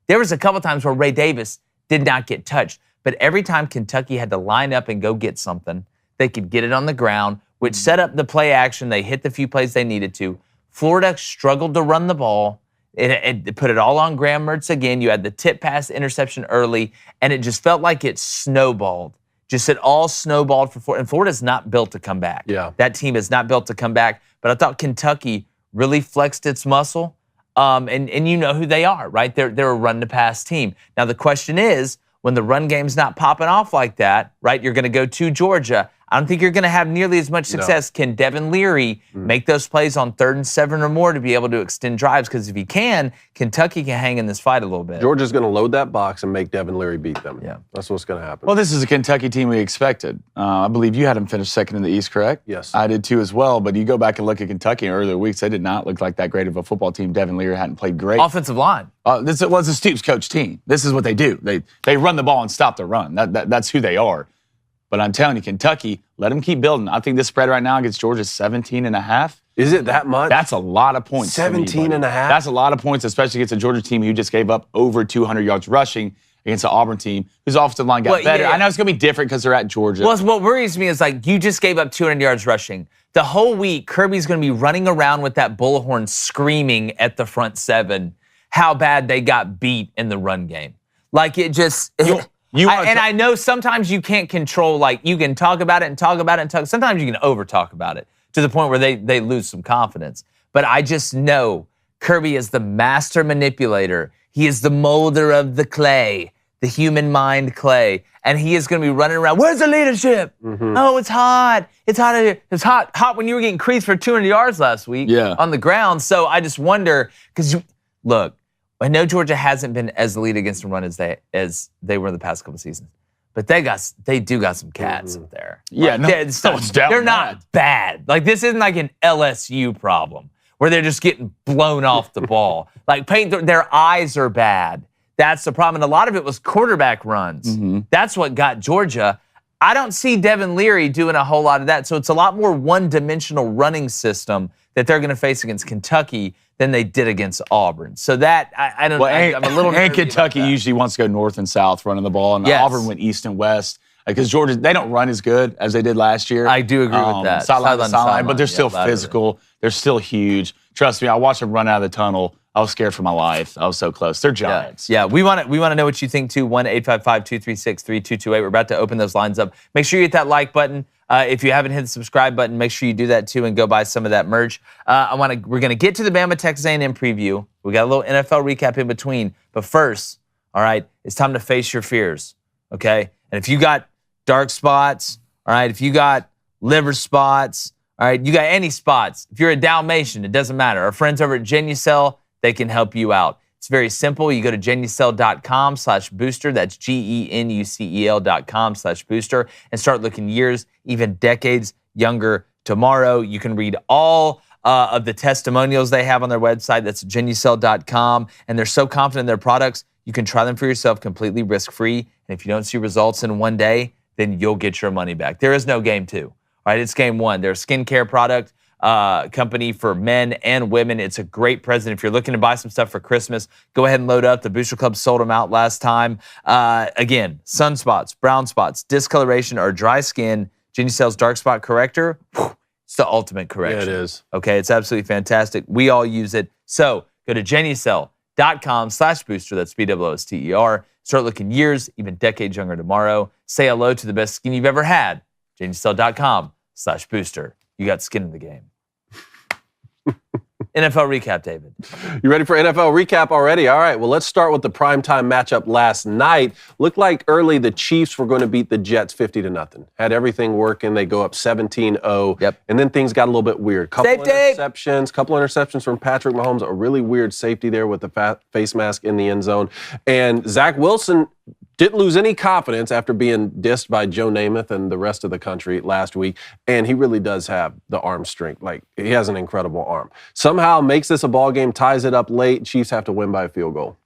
There was a couple times where Ray Davis did not get touched. But every time Kentucky had to line up and go get something, they could get it on the ground, which set up the play action. They hit the few plays they needed to. Florida struggled to run the ball. It put it all on Graham Mertz again. You had the tip pass interception early, and it just felt like it snowballed. It all snowballed for Florida. And Florida's not built to come back. Yeah. That team is not built to come back. But I thought Kentucky really flexed its muscle. And you know who they are, right? They're a run-to-pass team. Now, the question is, when the run game's not popping off like that, right, you're going to go to Georgia. I don't think you're going to have nearly as much success. No. Can Devin Leary make those plays on 3rd and 7 or more to be able to extend drives? Because if he can, Kentucky can hang in this fight a little bit. Georgia's going to load that box and make Devin Leary beat them. Yeah. That's what's going to happen. Well, this is a Kentucky team we expected. I believe you had them finish 2nd in the East, correct? Yes. I did too as well, but you go back and look at Kentucky in earlier weeks, they did not look like that great of a football team. Devin Leary hadn't played great. Offensive line. This was a Stoops coach team. This is what they do. They run the ball and stop the run. That's who they are. But I'm telling you, Kentucky, let them keep building. I think this spread right now against Georgia is 17.5. Is it that much? That's a lot of points. 17.5? That's a lot of points, especially against a Georgia team who just gave up over 200 yards rushing against the Auburn team, whose offensive line got better. Yeah. I know it's going to be different because they're at Georgia. Well, what worries me is, like, you just gave up 200 yards rushing. The whole week, Kirby's going to be running around with that bullhorn screaming at the front 7 how bad they got beat in the run game. Like, it just... I know sometimes you can't control, like, you can talk about it and talk about it and talk. Sometimes you can over-talk about it to the point where they lose some confidence. But I just know Kirby is the master manipulator. He is the molder of the clay, the human mind clay. And he is going to be running around. Where's the leadership? Oh, it's hot. It's hot out here. It's hot when you were getting creased for 200 yards last week on the ground. So I just wonder, because, look, I know Georgia hasn't been as elite against the run as they were in the past couple of seasons, but they do got some cats up there. Yeah, like, they're not bad. Like, this isn't like an LSU problem where they're just getting blown off the ball. Like, their eyes are bad. That's the problem. And a lot of it was quarterback runs. That's what got Georgia. I don't see Devin Leary doing a whole lot of that. So it's a lot more one-dimensional running system that they're going to face against Kentucky than they did against Auburn. So that, I don't know. I'm a little and Kentucky usually wants to go north and south running the ball, and Auburn went east and west. Because Georgia, they don't run as good as they did last year. I do agree with that. Sideline, but they're still physical. They're still huge. Trust me, I watched them run out of the tunnel. I was scared for my life. I was so close. They're giants. Yeah. We want to know what you think too. 1-855-236-3228. We're about to open those lines up. Make sure you hit that like button. If you haven't hit the subscribe button, make sure you do that too and go buy some of that merch. We're going to get to the Bama Texas A&M preview. We got a little NFL recap in between. But first, all right, it's time to face your fears. Okay? And if you got dark spots, all right, if you got liver spots, all right, you got any spots. If you're a Dalmatian, it doesn't matter. Our friends over at Genucel, they can help you out. It's very simple. You go to genucel.com/booster. That's GENUCEL.com/booster and start looking years, even decades younger tomorrow. You can read all of the testimonials they have on their website. That's genucel.com. And they're so confident in their products, you can try them for yourself completely risk-free. And if you don't see results in one day, then you'll get your money back. There is no game two. All right, it's game one. They're a skincare product company for men and women. It's a great present. If you're looking to buy some stuff for Christmas, go ahead and load up. The Booster Club sold them out last time. Again, sunspots, brown spots, discoloration, or dry skin, Genucel's Dark Spot Corrector, it's the ultimate correction. Yeah, it is. Okay, it's absolutely fantastic. We all use it. So go to genucel.com/booster. That's BOOSTER. Start looking years, even decades younger tomorrow. Say hello to the best skin you've ever had. genucel.com/booster. You got skin in the game. NFL recap, David. You ready for NFL recap already? All right, well, let's start with the primetime matchup last night. Looked like early the Chiefs were going to beat the Jets 50-0. Had everything working. They go up 17-0. Yep. And then things got a little bit weird. Couple interceptions from Patrick Mahomes. A really weird safety there with the face mask in the end zone. And Zach Wilson didn't lose any confidence after being dissed by Joe Namath and the rest of the country last week. And he really does have the arm strength. Like, he has an incredible arm. Somehow makes this a ball game, ties it up late. Chiefs have to win by a field goal.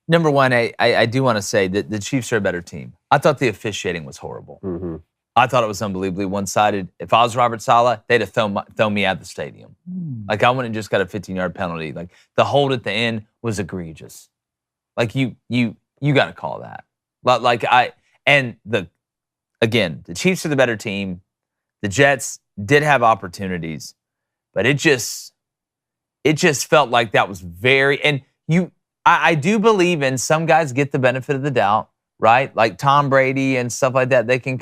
Number one, I do want to say that the Chiefs are a better team. I thought the officiating was horrible. Mm-hmm. I thought it was unbelievably one-sided. If I was Robert Saleh, they'd have thrown me out of the stadium. Like, I wouldn't have just got a 15-yard penalty. Like, the hold at the end was egregious. Like, you got to call that. The Chiefs are the better team. The Jets did have opportunities, but it just felt like that was I do believe in some guys get the benefit of the doubt, right? Like Tom Brady and stuff like that. They can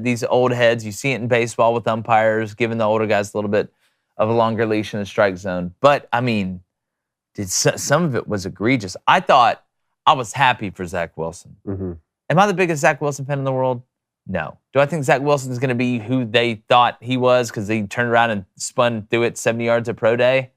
these old heads, you see it in baseball with umpires, giving the older guys a little bit of a longer leash in the strike zone. But, I mean, some of it was egregious. I was happy for Zach Wilson. Mm-hmm. Am I the biggest Zach Wilson fan in the world? No. Do I think Zach Wilson is going to be who they thought he was because he turned around and spun through it 70 yards at pro day?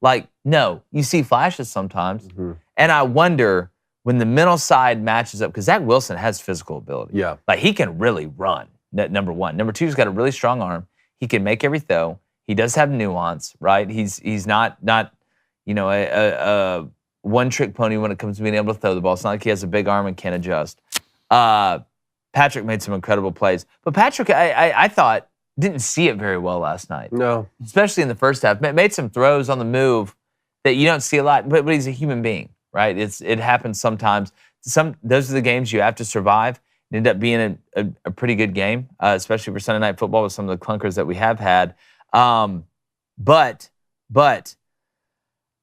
Like, no. You see flashes sometimes. Mm-hmm. And I wonder when the mental side matches up, because Zach Wilson has physical ability. Yeah. Like, he can really run, number one. Number two, he's got a really strong arm. He can make every throw. He does have nuance, right? He's not a one-trick pony when it comes to being able to throw the ball. It's not like he has a big arm and can't adjust. Patrick made some incredible plays. But Patrick, I thought, didn't see it very well last night. No. Especially in the first half. Made some throws on the move that you don't see a lot, but he's a human being, right? It happens sometimes. Those are the games you have to survive. It ended up being a pretty good game, especially for Sunday Night Football with some of the clunkers that we have had. But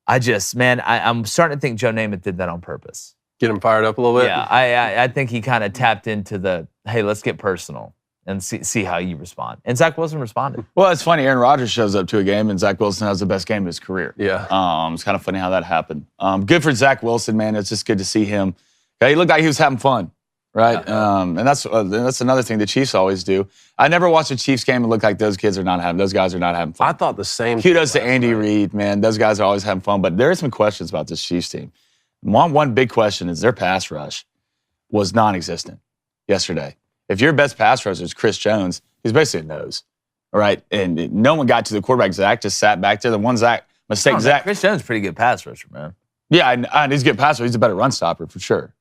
I'm starting to think Joe Namath did that on purpose. Get him fired up a little bit? Yeah, I think he kind of tapped into the, hey, let's get personal and see how you respond. And Zach Wilson responded. Well, it's funny. Aaron Rodgers shows up to a game, and Zach Wilson has the best game of his career. Yeah. It's kind of funny how that happened. Good for Zach Wilson, man. It's just good to see him. He looked like he was having fun, right? And that's another thing the Chiefs always do. I never watched a Chiefs game and look like those guys are not having fun. I thought the same. Kudos to Andy Reid, man. Those guys are always having fun. But there are some questions about this Chiefs team. One big question is their pass rush was non-existent yesterday. If your best pass rusher is Chris Jones, he's basically a nose, all right? And no one got to the quarterback. Zach just sat back there. The one Zach. Chris Jones is a pretty good pass rusher, man. Yeah, and he's a good pass rusher. He's a better run stopper for sure.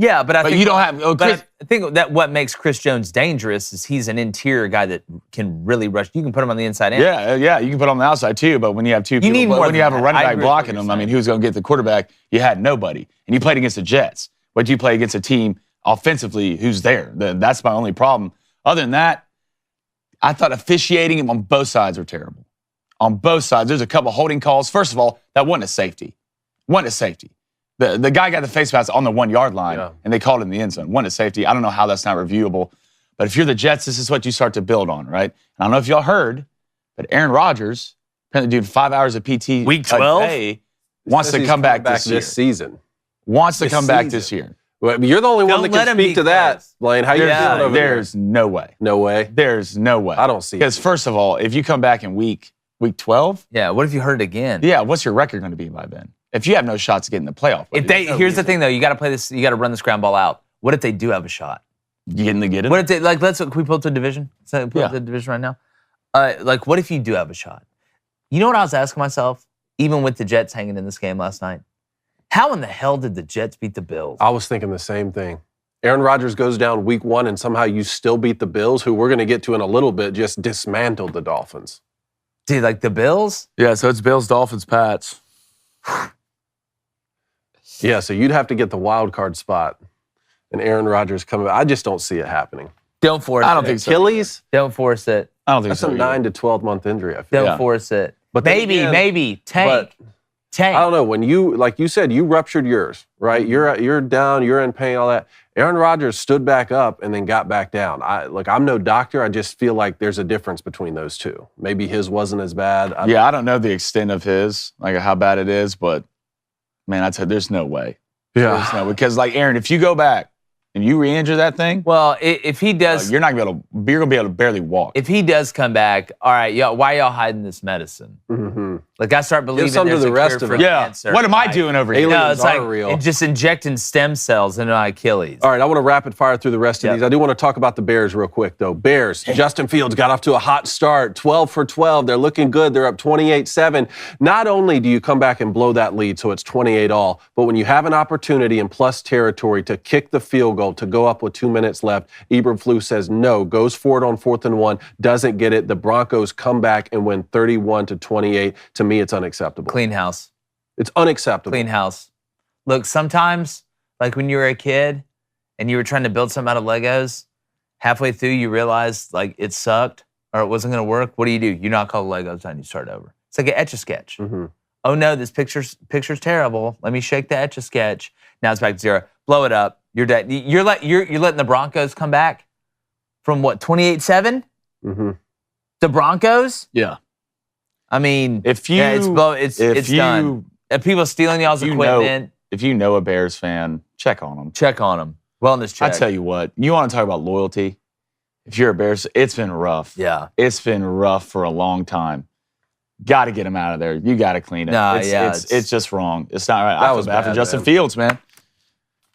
Yeah, but I think that what makes Chris Jones dangerous is he's an interior guy that can really rush. You can put him on the inside in. Yeah, you can put him on the outside too. But when you have two people, when you have a running back blocking him, I mean, who's going to get the quarterback? You had nobody, and you played against the Jets. But you play against a team offensively who's there. That's my only problem. Other than that, I thought officiating on both sides were terrible. On both sides, there's a couple holding calls. First of all, that wasn't a safety. The guy got the face mask on the 1 yard line, and they called it in the end zone. One to safety. I don't know how that's not reviewable. But if you're the Jets, this is what you start to build on, right? I don't know if y'all heard, but Aaron Rodgers, apparently doing 5 hours of PT Week 12? a day, wants to come back this season. Wants to come back this year. Well, you're the only one that can speak to that, Blaine. How you feeling over there? There's no way. No way? There's no way. I don't see it. Because first of all, if you come back in week 12? Yeah, what if you hurt it again? Yeah, what's your record going to be by then? If you have no shots to get in the playoff. Here's the thing, though. You got to play this. You got to run this ground ball out. What if they do have a shot? Get it? What if they can we pull up to the division? Pull up the division right now. What if you do have a shot? You know what I was asking myself, even with the Jets hanging in this game last night? How in the hell did the Jets beat the Bills? I was thinking the same thing. Aaron Rodgers goes down week 1, and somehow you still beat the Bills, who we're going to get to in a little bit, just dismantled the Dolphins. Dude, like the Bills? Yeah, so it's Bills, Dolphins, Pats. Yeah, so you'd have to get the wild card spot, and Aaron Rodgers coming back. I just don't see it happening. Don't force it. I don't think so. Achilles? Don't force it. I don't think That's so. That's a 9 to 12 month injury, I feel. Don't force it. But maybe. Tank. I don't know. When you, like you said, you ruptured yours, right? You're down, you're in pain, all that. Aaron Rodgers stood back up and then got back down. I'm no doctor. I just feel like there's a difference between those two. Maybe his wasn't as bad. I don't know the extent of his, like how bad it is, but man, I tell you, there's no way. Yeah. Because like Aaron, if you go back and you re-injure that thing, well, if he does, you're gonna be able to barely walk. If he does come back, all right, why y'all hiding this medicine? Mm-hmm. Like I start believing there's the rest cure of for it. cancer. What am I doing over here? No, it's like real. just injecting stem cells into my Achilles. All right, I want to rapid fire through the rest of these. I do want to talk about the Bears real quick, though. Bears, Justin Fields got off to a hot start, 12 for 12. They're looking good. They're up 28-7. Not only do you come back and blow that lead, so it's 28-all, but when you have an opportunity in plus territory to kick the field goal, to go up with 2 minutes left, Eberflus says no, goes for it on 4th and 1, doesn't get it. The Broncos come back and win 31-28. To me, it's unacceptable. Clean house. It's unacceptable. Clean house. Look, sometimes, like when you were a kid and you were trying to build something out of Legos, halfway through you realized like it sucked or it wasn't going to work. What do? You knock all the Legos down, you start over. It's like an Etch-a-Sketch. Mm-hmm. Oh no, this picture's terrible. Let me shake the Etch-a-Sketch. Now it's back to 0. Blow it up. You're dead. You're letting the Broncos come back from what, 28-7? Mm-hmm. The Broncos? Yeah. I mean, it's done. If people stealing y'all's equipment. If you know a Bears fan, check on them. Check on them. Wellness check. I tell you what, you want to talk about loyalty? if you're a Bears, it's been rough. Yeah. It's been rough for a long time. Got to get him out of there. You got to clean it. It's just wrong. It's not right. I feel bad for Justin Fields, man.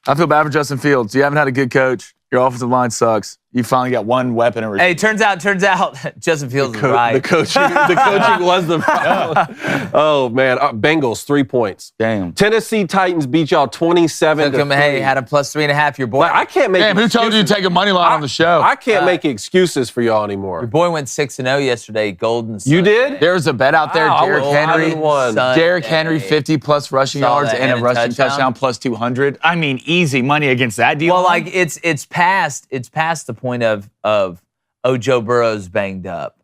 I feel bad for Justin Fields. You haven't had a good coach. Your offensive line sucks. You finally got one weapon. Hey, turns out, Justin Fields is right. The coaching was the problem. Oh, man. Bengals, 3 points. Damn. Tennessee Titans beat y'all 27-3. Hey, had a plus 3.5. Your boy. Like, I can't make Damn, who told you to take a money line on the show? I can't make excuses for y'all anymore. Your boy went 6-0 yesterday. Golden Sunday. You did? There was a bet out there. Derrick Henry, 50-plus rushing yards and a rushing touchdown plus 200. I mean, easy money against that deal. Well, like, it's past the point of Joe Burrow's banged up.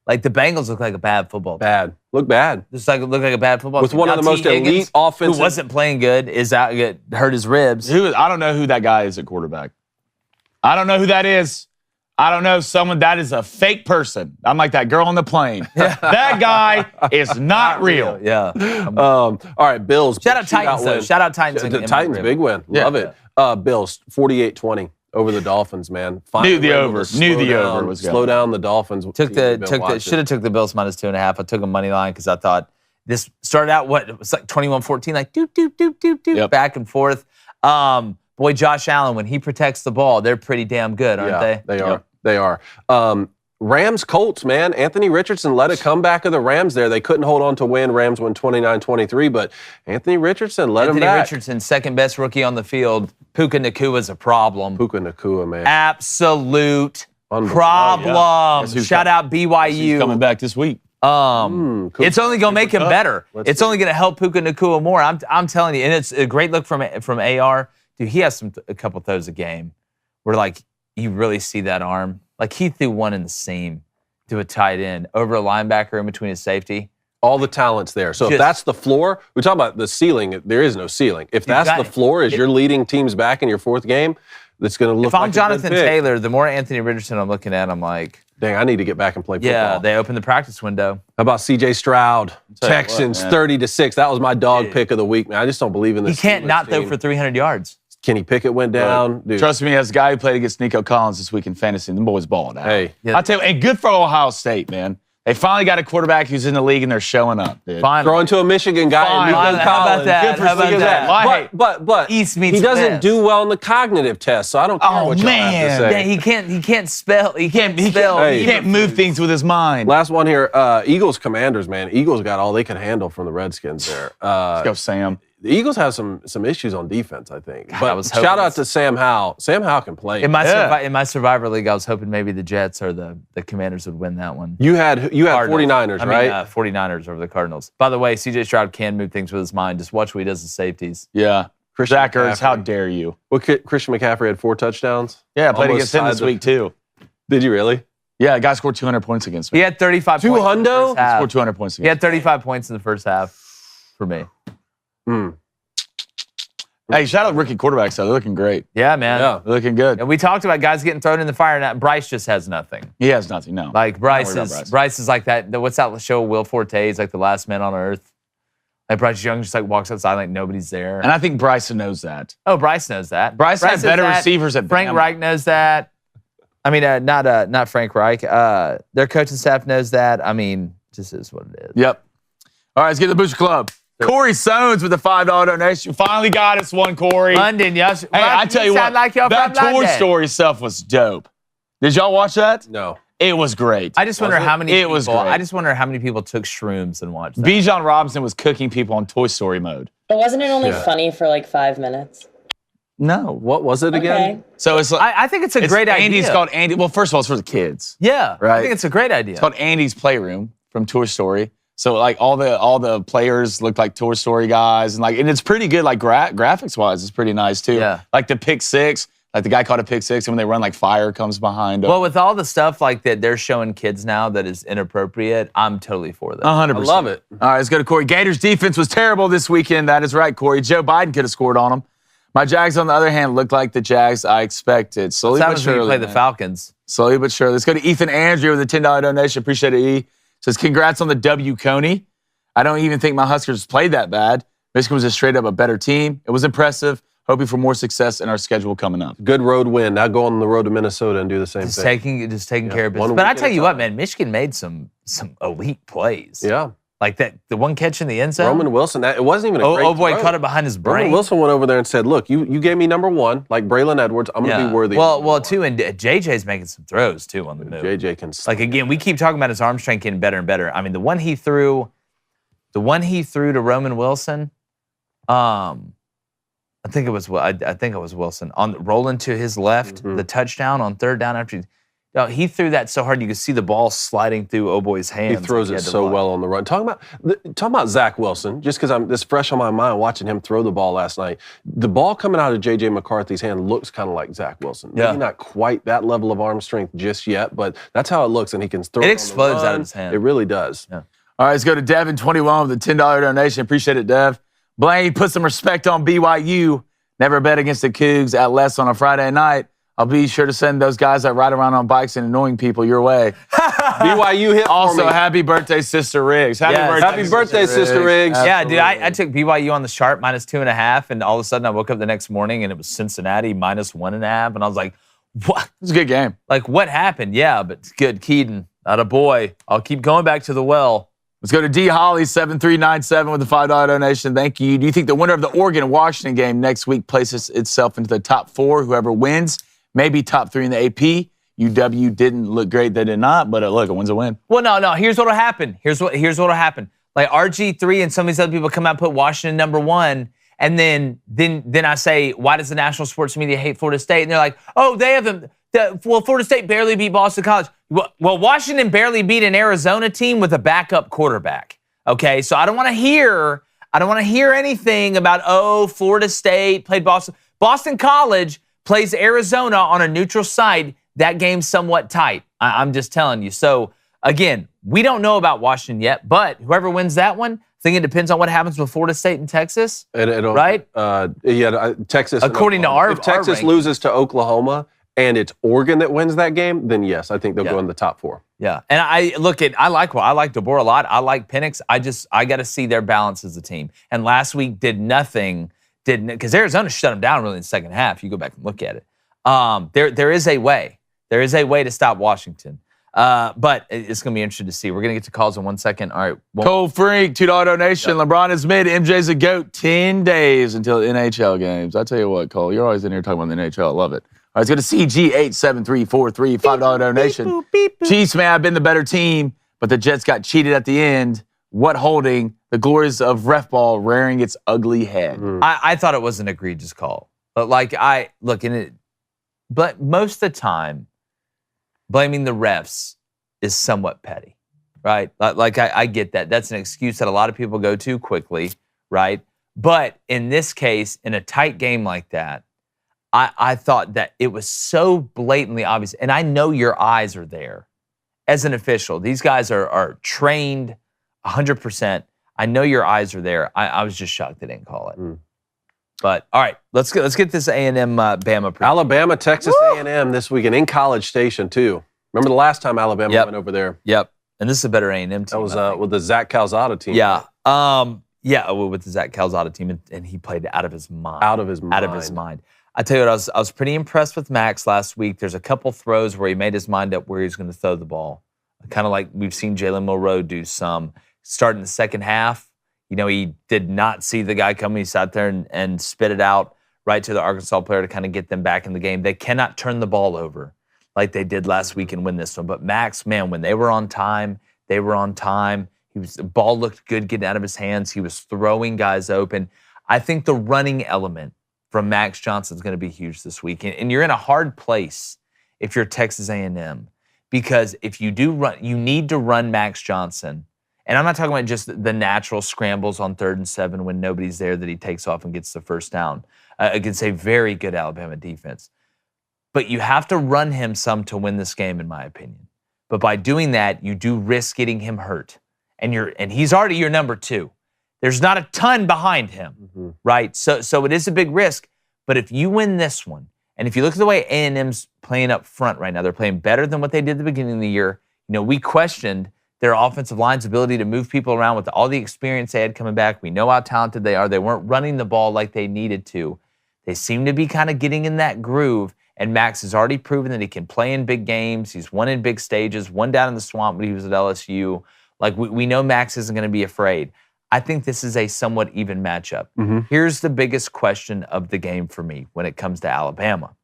Like, the Bengals look like a bad football team. Look bad. Just like look like a bad football with team. One of the most elite offensive. Who wasn't playing good is out. Hurt his ribs. I don't know who that guy is at quarterback. I don't know who that is. I don't know someone that is a fake person. I'm like that girl on the plane. That guy is not real. Yeah. All right, Bills. Shout out Titans though. Shout out Titans. The Titans big win. Love it. Bills 48-20 over the Dolphins, man. Knew the over was going. Slow down the Dolphins. Should have took the Bills minus 2.5. I took a money line because I thought this started out it was like 21-14, like doop, back and forth. Boy, Josh Allen, when he protects the ball, they're pretty damn good, aren't they? They are. They are. Rams Colts, man. Anthony Richardson led a comeback of the Rams there. They couldn't hold on to win. Rams won 29-23, but Anthony Richardson led them back. Anthony Richardson, second best rookie on the field. Puka Nacua's a problem. Puka Nacua, man. Absolute problem. Oh, yeah. Shout out BYU. He's coming back this week. It's only going to make him better. It's only going to help Puka Nacua more. I'm telling you. And it's a great look from AR. Dude, he has a couple throws a game where, like, you really see that arm. Like, he threw one in the seam to a tight end over a linebacker in between his safety. All the talent's there. So if that's the floor, we talk about the ceiling. There is no ceiling. If that's the floor, as you're leading teams back in your fourth game, that's going to look like a good pick. If I'm Jonathan Taylor, the more Anthony Richardson I'm looking at, I'm like, dang, I need to get back and play football. Yeah, they opened the practice window. How about C.J. Stroud? Texans 30-6. That was my dog pick of the week, man. I just don't believe in this. He can't not throw for 300 yards. Kenny Pickett went down. Dude. Trust me, as a guy who played against Nico Collins this week in fantasy, the boys balling out. Hey. I'll tell you, and good for Ohio State, man. They finally got a quarterback who's in the league and they're showing up, dude. Throwing to a Michigan guy. How about that? How about that? But East meets he doesn't West. do well in the cognitive test, so I don't care what y'all have to say. Yeah, he can't spell. He can't spell. He can't move things with his mind. Last one here. Eagles Commanders, man. Eagles got all they could handle from the Redskins there. Let's go, Sam. The Eagles have some issues on defense, I think. God, but shout out to Sam Howell. Sam Howell can play. In my Survivor League, I was hoping maybe the Jets or the Commanders would win that one. You had 49ers, right? 49ers over the Cardinals. By the way, C.J. Stroud can move things with his mind. Just watch what he does with safeties. Yeah. Zach Ertz, how dare you? Well, Christian McCaffrey had 4 touchdowns. Yeah, I played against him this week, too. Did you really? Yeah, a guy scored 200 points against me. He had 35 points. 200? He scored 200 points against me. He had 35 points in the first half for me. Hey, shout out rookie quarterbacks, though. They're looking great. Yeah, man. Yeah, they're looking good. And we talked about guys getting thrown in the fire. Now, Bryce just has nothing. He has nothing, no. Like, Bryce is like that. What's that show, Will Forte? He's like the last man on earth. Like, Bryce Young just like walks outside like nobody's there. And I think Bryson knows that. Oh, Bryce knows that. Bryce has better receivers at Frank Bama. Reich knows that. I mean, not Frank Reich. Their coaching staff knows that. I mean, just is what it is. Yep. All right, let's get the Booster Club. Corey Sones with a $5 donation. Finally got us one, Corey. London, yes. Hey, I tell you what, like that Toy Story stuff was dope. Did y'all watch that? No. It was great. I just wonder how many people. Was great. I just wonder how many people took shrooms and watched that. Bijan Robinson was cooking people on Toy Story mode. But wasn't it only funny for like 5 minutes? No. What was it again? So it's like, I think it's a great idea. Andy's called Andy. Well, first of all, it's for the kids. Yeah. Right. I think it's a great idea. It's called Andy's Playroom from Toy Story. So like all the players look like Toy Story guys, and it's pretty good. Like graphics wise, it's pretty nice too. Yeah. Like the pick six, like the guy caught a pick six, and when they run, like fire comes behind them. Well, with all the stuff like that they're showing kids now that is inappropriate, I'm totally for that. 100%. I love it. All right, let's go to Corey. Gators defense was terrible this weekend. That is right, Corey. Joe Biden could have scored on them. My Jags, on the other hand, looked like the Jags I expected. Slowly but surely. When you play the Falcons. Slowly but surely. Let's go to Ethan Andrew with a $10 donation. Appreciate it, E. Says, congrats on the W, Coney. I don't even think my Huskers played that bad. Michigan was just straight up a better team. It was impressive. hoping for more success in our schedule coming up. Good road win. Now go on the road to Minnesota and do the same thing. Just taking care of business. But I tell you what, man, Michigan made some elite plays. Yeah. Like the one catch in the end zone. Roman Wilson, it wasn't even a great boy, throw. caught it behind his brain. Roman Wilson went over there and said, look, you gave me number one, like Braylon Edwards. I'm going to be worthy. Well, too, and JJ's making some throws, too, on the move. JJ can like, again, we keep talking about his arm strength getting better and better. I mean, the one he threw to Roman Wilson, I think it was Wilson, rolling to his left, the touchdown on third down after he threw that so hard you could see the ball sliding through boy's hands. He throws it so well on the run. Talking about Zach Wilson, just because I'm this fresh on my mind watching him throw the ball last night. The ball coming out of J.J. McCarthy's hand looks kind of like Zach Wilson. Maybe not quite that level of arm strength just yet, but that's how it looks, and he can throw it. It explodes out of his hand. It really does. Yeah. All right, let's go to Devin21 with a $10 donation. Appreciate it, Dev. Blaine, put some respect on BYU. Never bet against the Cougs at less on a Friday night. I'll be sure to send those guys that ride around on bikes and annoying people your way. BYU hit also, for me. Happy birthday, Sister Riggs. Happy birthday, Sister Riggs. Yeah, dude, I took BYU on the sharp -2.5, and all of a sudden I woke up the next morning and it was Cincinnati -1.5, and I was like, what? It was a good game. Like, what happened? Yeah, but it's good. Keaton, atta boy. I'll keep going back to the well. Let's go to D. Holly, 7397 with a $5 donation. Thank you. Do you think the winner of the Oregon-Washington game next week places itself into the top 4? Whoever wins, maybe top 3 in the AP. UW didn't look great. They did not, but look, a win's a win. Well, no. Here's what'll happen. Here's what'll happen. Like RG3 and some of these other people come out and put Washington number 1, and then I say, why does the national sports media hate Florida State? And they're like, oh, they have them. Well, Florida State barely beat Boston College. Well, Washington barely beat an Arizona team with a backup quarterback. Okay, so I don't want to hear anything about, Florida State played Boston. Boston College plays Arizona on a neutral site. That game's somewhat tight. I'm just telling you. So, again, we don't know about Washington yet, but whoever wins that one, I think it depends on what happens with Florida State and Texas, right? Texas. According to our if Texas loses to Oklahoma and it's Oregon that wins that game, then yes, I think they'll go in the top 4. Yeah, and I like DeBoer a lot. I like Penix. I got to see their balance as a team. And last week did nothing. Because Arizona shut them down really in the second half. You go back and look at it. There is a way. There is a way to stop Washington. But it's going to be interesting to see. We're going to get to calls in 1 second. All right. Cold Freak, $2 donation. Yep. LeBron is mid. MJ's a GOAT. 10 days until NHL games. I tell you what, Cole, you're always in here talking about the NHL. I love it. All right, let's go to CG87343, $5 donation. Chiefs, man, I've been the better team, but the Jets got cheated at the end. What holding? The glories of ref ball rearing its ugly head. I thought it was an egregious call. But but most of the time, blaming the refs is somewhat petty, right? Like I get that. That's an excuse that a lot of people go to quickly, right? But in this case, in a tight game like that, I thought that it was so blatantly obvious. And I know your eyes are there as an official. These guys are trained 100%. I know your eyes are there. I was just shocked they didn't call it. But all right, let's get this A&M Bama. Alabama, Texas A&M this weekend in College Station too. Remember the last time Alabama went over there? Yep. And this is a better A&M team. That was with the Zach Calzada team. Yeah. With the Zach Calzada team, and he played out of his mind. Out of his mind. I tell you what, I was pretty impressed with Max last week. There's a couple throws where he made his mind up where he's going to throw the ball. Kind of like we've seen Jalen Monroe do some. Starting the second half, he did not see the guy coming. He sat there and spit it out right to the Arkansas player to kind of get them back in the game. They cannot turn the ball over like they did last week and win this one. But Max, man, when they were on time, they were on time. The ball looked good getting out of his hands. He was throwing guys open. I think the running element from Max Johnson is going to be huge this week. And you're in a hard place if you're Texas A&M, because if you do run, you need to run Max Johnson. And I'm not talking about just the natural scrambles on 3rd and 7 when nobody's there that he takes off and gets the first down against a very good Alabama defense. But you have to run him some to win this game, in my opinion. But by doing that, you do risk getting him hurt. And he's already your number 2. There's not a ton behind him, right? So it is a big risk. But if you win this one, and if you look at the way A&M's playing up front right now, they're playing better than what they did at the beginning of the year. We questioned their offensive line's ability to move people around with all the experience they had coming back. We know how talented they are. They weren't running the ball like they needed to. They seem to be kind of getting in that groove, and Max has already proven that he can play in big games. He's won in big stages, won down in the swamp when he was at LSU. Like, we know Max isn't going to be afraid. I think this is a somewhat even matchup. Here's the biggest question of the game for me when it comes to Alabama.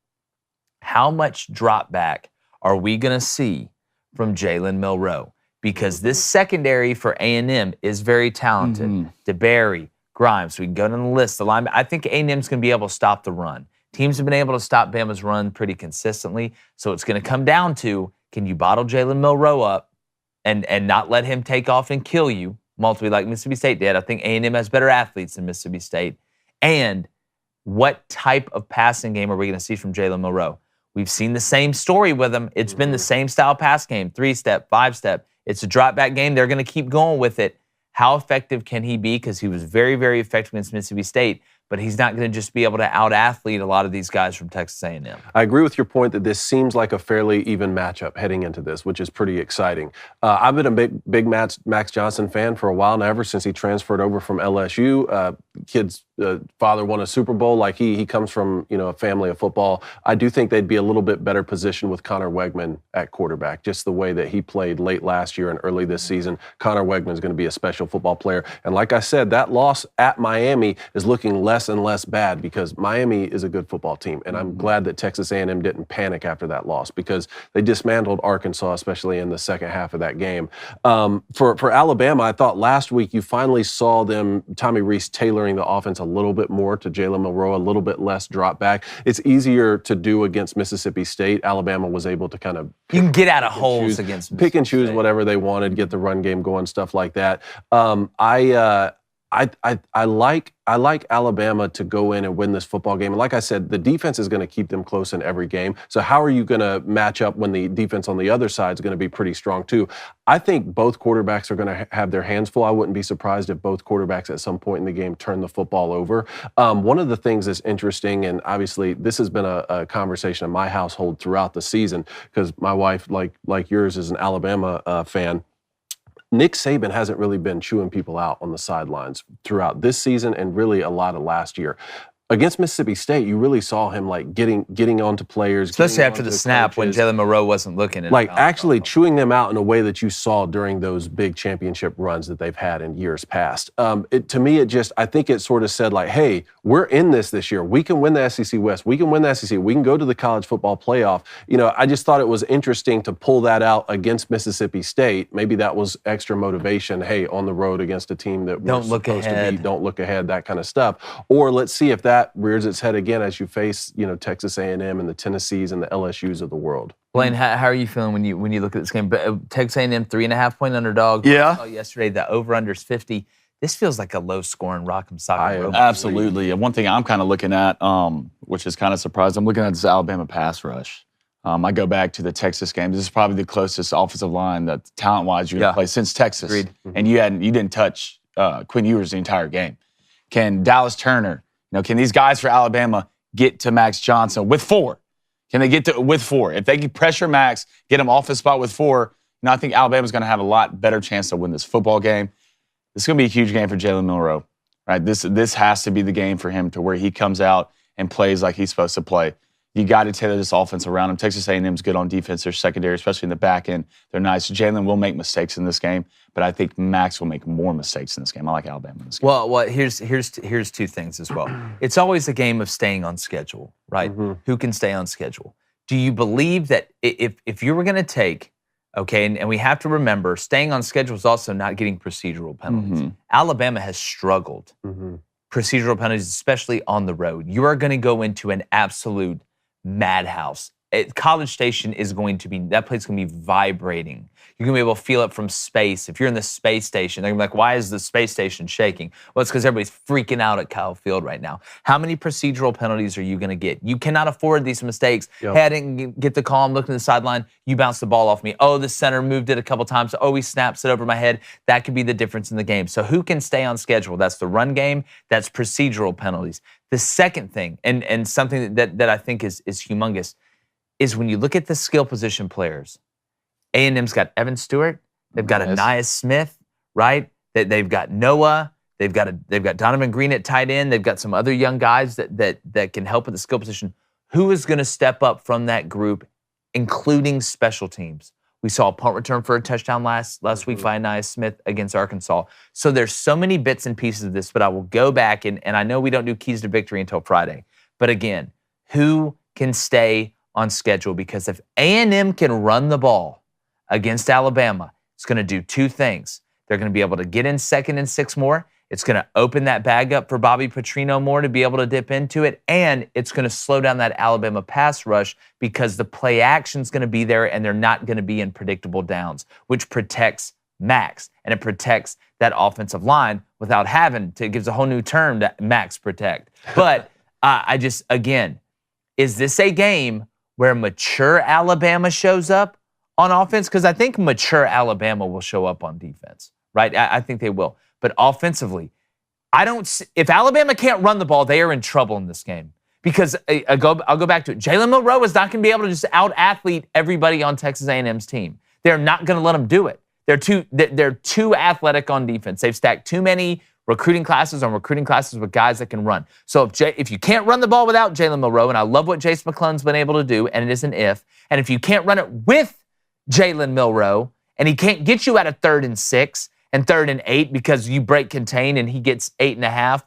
How much drop back are we going to see from Jalen Milroe? Because this secondary for A&M is very talented. DeBerry, Grimes, we can go down the list. The line, I think A&M's going to be able to stop the run. Teams have been able to stop Bama's run pretty consistently, so it's going to come down to, can you bottle Jalen Milroe up and not let him take off and kill you multiply like Mississippi State did? I think A&M has better athletes than Mississippi State. And what type of passing game are we going to see from Jalen Milroe? We've seen the same story with him. It's been the same style pass game, 3-step, 5-step. It's a drop-back game. They're going to keep going with it. How effective can he be? Because he was very, very effective against Mississippi State, but he's not going to just be able to out-athlete a lot of these guys from Texas A&M. I agree with your point that this seems like a fairly even matchup heading into this, which is pretty exciting. I've been a big Max Johnson fan for a while now, ever since he transferred over from LSU. Kid's father won a Super Bowl. Like he comes from a family of football. I do think they'd be a little bit better positioned with Connor Wegman at quarterback, just the way that he played late last year and early this season. Connor Wegman is going to be a special football player. And like I said, that loss at Miami is looking less and less bad because Miami is a good football team. And I'm glad that Texas A&M didn't panic after that loss because they dismantled Arkansas, especially in the second half of that game. For Alabama, I thought last week you finally saw them, Tommy Rees, tailoring the offense a little bit more to Jalen Milroe, a little bit less drop back. It's easier to do against Mississippi State. Alabama was able to kind of you can get out of holes against pick and choose whatever they wanted, get the run game going, stuff like that. I like Alabama to go in and win this football game. And like I said, the defense is going to keep them close in every game. So how are you going to match up when the defense on the other side is going to be pretty strong too? I think both quarterbacks are going to have their hands full. I wouldn't be surprised if both quarterbacks at some point in the game turn the football over. One of the things that's interesting, and obviously this has been a conversation in my household throughout the season because my wife, like yours, is an Alabama fan. Nick Saban hasn't really been chewing people out on the sidelines throughout this season and really a lot of last year. Against Mississippi State, you really saw him like getting onto players. Especially after the snap when Jalen Milroe wasn't looking. Like actually chewing them out in a way that you saw during those big championship runs that they've had in years past. To me, I think it sort of said like, hey, we're in this year. We can win the SEC West. We can win the SEC. We can go to the college football playoff. I just thought it was interesting to pull that out against Mississippi State. Maybe that was extra motivation. Hey, on the road against a team that we're supposed to beat. Don't look ahead, that kind of stuff. Or let's see if that rears its head again as you face, Texas A&M and the Tennessees and the LSUs of the world. Blaine, how are you feeling when you look at this game? Texas A&M 3.5-point underdog. Yeah. Saw yesterday the over/under's 50. This feels like a low-scoring rock'em sock'em. Absolutely. One thing I'm kind of looking at, which is kind of surprising, I'm looking at this Alabama pass rush. I go back to the Texas game. This is probably the closest offensive line that talent-wise you're going to play since Texas. Agreed. And you didn't touch Quinn Ewers the entire game. Can Dallas Turner? Can these guys for Alabama get to Max Johnson with 4? Can they get to with 4? If they can pressure Max, get him off his spot with 4, I think Alabama's going to have a lot better chance to win this football game. This is going to be a huge game for Jalen Milroe, right? This has to be the game for him to where he comes out and plays like he's supposed to play. You got to tailor this offense around him. Texas A&M's good on defense. Their secondary, especially in the back end, they're nice. Jalen will make mistakes in this game, but I think Max will make more mistakes in this game. I like Alabama in this game. Well, here's two things as well. It's always a game of staying on schedule, right? Who can stay on schedule? Do you believe that if you were going to take, and we have to remember, staying on schedule is also not getting procedural penalties. Alabama has struggled. Procedural penalties, especially on the road. You are going to go into an absolute madhouse. College Station is going to be, that place is going to be vibrating. You're going to be able to feel it from space. If you're in the space station, they're going to be like, why is the space station shaking? Well, it's because everybody's freaking out at Kyle Field right now. How many procedural penalties are you going to get? You cannot afford these mistakes. Yep. Hey, I didn't get the call. I'm looking at the sideline. You bounced the ball off me. Oh, the center moved it a couple times. Oh, he snaps it over my head. That could be the difference in the game. So who can stay on schedule? That's the run game. That's procedural penalties. The second thing, and something that I think is humongous, is when you look at the skill position players. A&M's got Evan Stewart. They've got Anais Smith, right? They've got Noah. They've got Donovan Green at tight end. They've got some other young guys that can help at the skill position. Who is going to step up from that group, including special teams? We saw a punt return for a touchdown last week by Anais Smith against Arkansas. So there's so many bits and pieces of this, but I will go back, and I know we don't do keys to victory until Friday. But again, who can stay on schedule? Because if A&M can run the ball against Alabama, it's going to do two things. They're going to be able to get in 2nd and 6 more. It's going to open that bag up for Bobby Petrino more to be able to dip into it, and it's going to slow down that Alabama pass rush because the play action's going to be there and they're not going to be in predictable downs, which protects Max, and it protects that offensive line without having to. It gives a whole new term to Max protect. But again, is this a game where mature Alabama shows up on offense? Because I think mature Alabama will show up on defense, right? I think they will. But offensively, if Alabama can't run the ball, they are in trouble in this game. Because I'll go back to it. Jalen Milroe is not going to be able to just out-athlete everybody on Texas A&M's team. They're not going to let them do it. They're too athletic on defense. They've stacked too many recruiting classes on recruiting classes with guys that can run. So if you can't run the ball without Jalen Milroe, and I love what Jace McClellan's been able to do, and it is an if, and if you can't run it with Jalen Milroe, and he can't get you out of 3rd and 6 and 3rd and 8 because you break contain and he gets 8.5,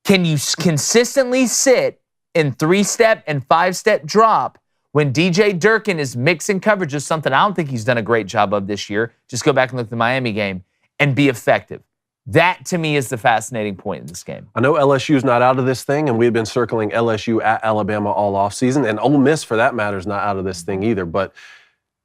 can you consistently sit in 3-step and 5-step drop when DJ Durkin is mixing coverages, something I don't think he's done a great job of this year? Just go back and look at the Miami game and be effective. That, to me, is the fascinating point in this game. I know LSU's not out of this thing, and we've been circling LSU at Alabama all offseason, and Ole Miss, for that matter, is not out of this thing either. But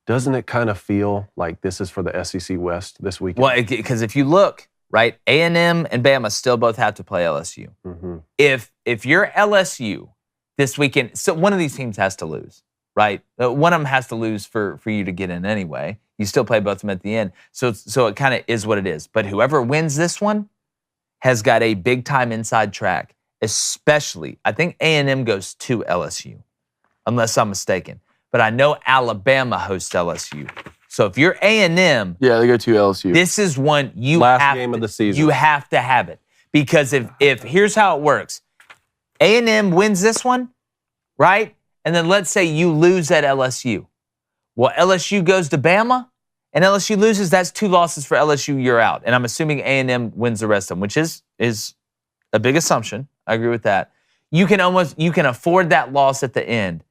doesn't it kind of feel like this is for the SEC West this weekend? Well, because if you look, right, A&M and Bama still both have to play LSU. Mm-hmm. If you're LSU this weekend, so one of these teams has to lose, right? One of them has to lose for you to get in anyway. You still play both of them at the end. So it kind of is what it is. But whoever wins this one has got a big-time inside track, especially, I think A&M goes to LSU, unless I'm mistaken. But I know Alabama hosts LSU. So if you're A&M, yeah, they go to LSU. This is one you last game of the season. You have to have it, because if here's how it works: A&M wins this one, right? And then let's say you lose at LSU. Well, LSU goes to Bama, and LSU loses. That's 2 losses for LSU. You're out. And I'm assuming A&M wins the rest of them, which is a big assumption. I agree with that. You can afford that loss at the end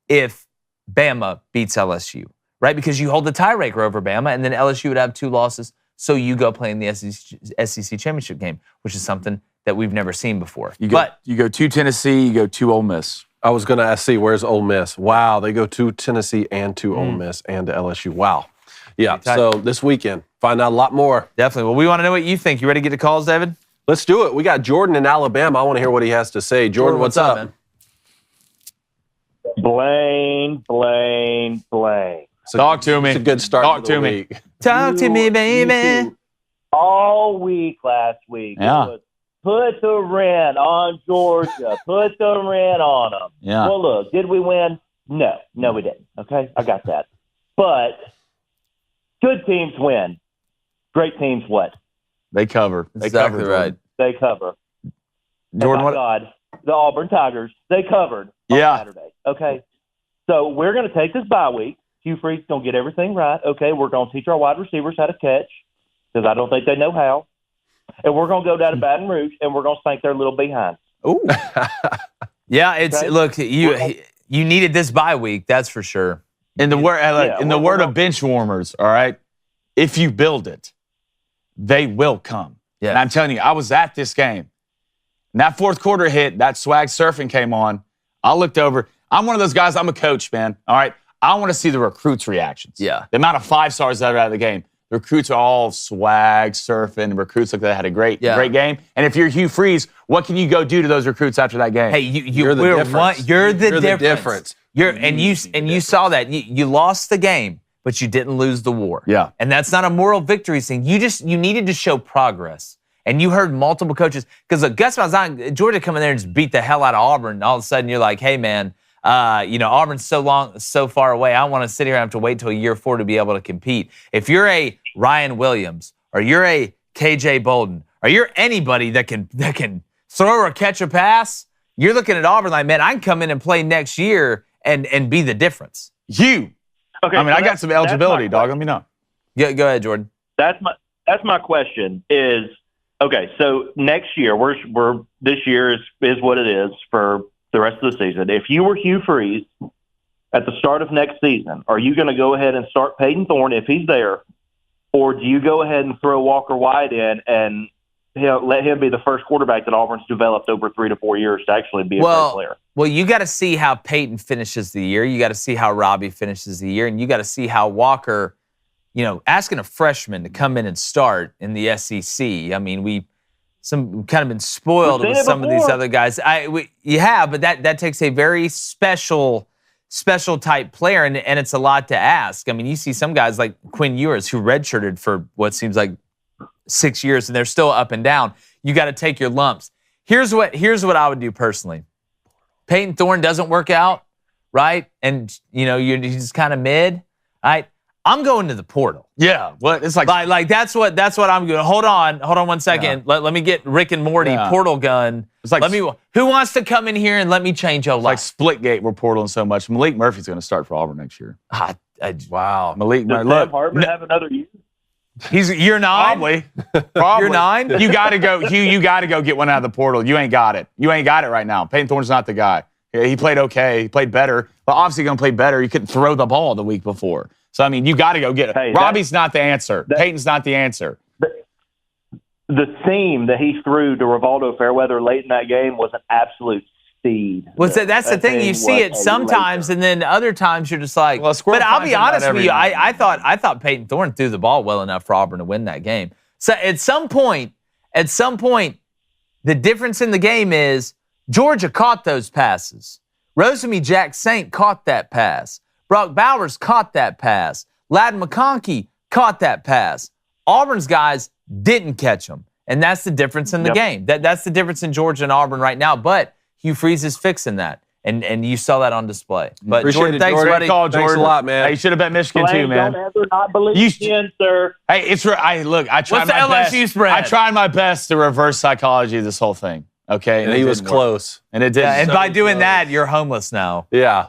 if Bama beats LSU, right? Because you hold the tiebreaker over Bama, and then LSU would have 2 losses, so you go play in the SEC championship game, which is something that we've never seen before. You go to Tennessee, you go to Ole Miss. I was going to ask, where's Ole Miss? Wow, they go to Tennessee and to Ole Miss and to LSU. Wow. Yeah, so this weekend, find out a lot more. Definitely. Well, we want to know what you think. You ready to get the calls, David? Let's do it. We got Jordan in Alabama. I want to hear what he has to say. Jordan, what's up? Man? Blaine. Talk to me. It's a good start. Talk to me. Talk to me, baby. All week last week. Yeah. Put the rent on Georgia. Put the rent on them. Yeah. Well, look, did we win? No, we didn't. Okay, I got that. But good teams win. Great teams what? They cover. Exactly right. They cover. Jordan, and my God, the Auburn Tigers, they covered on Saturday. Okay, so we're going to take this bye week. Hugh Freeze's going to get everything right. Okay, we're going to teach our wide receivers how to catch, because I don't think they know how. And we're going to go down to Baton Rouge, and we're going to spank their little behinds. Ooh. Yeah, it's Okay. Look, you needed this bye week, that's for sure. In the word of bench warmers, all right, if you build it, they will come. Yeah. And I'm telling you, I was at this game. And that fourth quarter hit, that swag surfing came on. I looked over. I'm one of those guys, I'm a coach, man. All right. I want to see the recruits' reactions. Yeah. The amount of 5-stars that are out of the game. The recruits are all swag surfing. The recruits look like they had a great game. And if you're Hugh Freeze, what can you go do to those recruits after that game? Hey, you're the difference. You're the difference. You saw that. You lost the game, but you didn't lose the war. Yeah. And that's not a moral victory thing. You needed to show progress. And you heard multiple coaches, because Gus Malzahn, Georgia come in there and just beat the hell out of Auburn, and all of a sudden you're like, hey man, Auburn's so far away. I want to sit here and have to wait till year 4 to be able to compete. If you're a Ryan Williams, or you're a KJ Bolden, or you're anybody that can throw or catch a pass, you're looking at Auburn like, man, I can come in and play next year and be the difference. Okay, I mean, I got some eligibility, dog. Let me know. Go ahead, Jordan. That's my question is, okay, so next year, this year is what it is for the rest of the season. If you were Hugh Freeze at the start of next season, are you going to go ahead and start Peyton Thorne if he's there, or do you go ahead and throw Walker White in and let him be the first quarterback that Auburn's developed over 3 to 4 years to actually be a great player? Well, you got to see how Peyton finishes the year. You got to see how Robbie finishes the year, and you got to see how Walker, asking a freshman to come in and start in the SEC. I mean, we've kind of been spoiled with some of these other guys. But that takes a very special type player, and it's a lot to ask. I mean, you see some guys like Quinn Ewers who redshirted for what seems like 6 years, and they're still up and down. You got to take your lumps. Here's what I would do personally. Peyton Thorne doesn't work out, right? And you're just kind of mid, right? I'm going to the portal. Yeah, what it's like that's what I'm doing. Hold on 1 second. Yeah. Let me get Rick and Morty portal gun. It's like who wants to come in here and let me change your life? Like Splitgate, we're portaling so much. Malik Murphy's going to start for Auburn next year. Wow, Malik. Does Sam Hartman have another year? He's year 9. Probably. Year 9. You got to go, Hugh. You got to go get one out of the portal. You ain't got it. You ain't got it right now. Peyton Thorne's not the guy. He played okay. He played better, but obviously going to play better. You couldn't throw the ball the week before. So, I mean, you got to go get it. Hey, Robbie's not the answer. Peyton's not the answer. The seam that he threw to Rivaldo Fairweather late in that game was an absolute steed. Well, that's the thing. You see it sometimes, and then other times you're just like, but I'll be honest with you. I thought Peyton Thorne threw the ball well enough for Auburn to win that game. So at some point, the difference in the game is Georgia caught those passes. Rosemy Jack Saint caught that pass. Brock Bowers caught that pass. Ladd McConkey caught that pass. Auburn's guys didn't catch them, and that's the difference in the game. That's the difference in Georgia and Auburn right now, but Hugh Freeze is fixing that, and you saw that on display. But Appreciate Jordan, thanks, buddy. Thanks a lot, man. Hey, you should have bet Michigan too, man. Don't ever not believe again, sir. Hey, it's I tried What's my the LSU best. spread? I tried my best to reverse psychology of this whole thing. Okay, and he was close, and it did. And by doing that, you're homeless now. Yeah.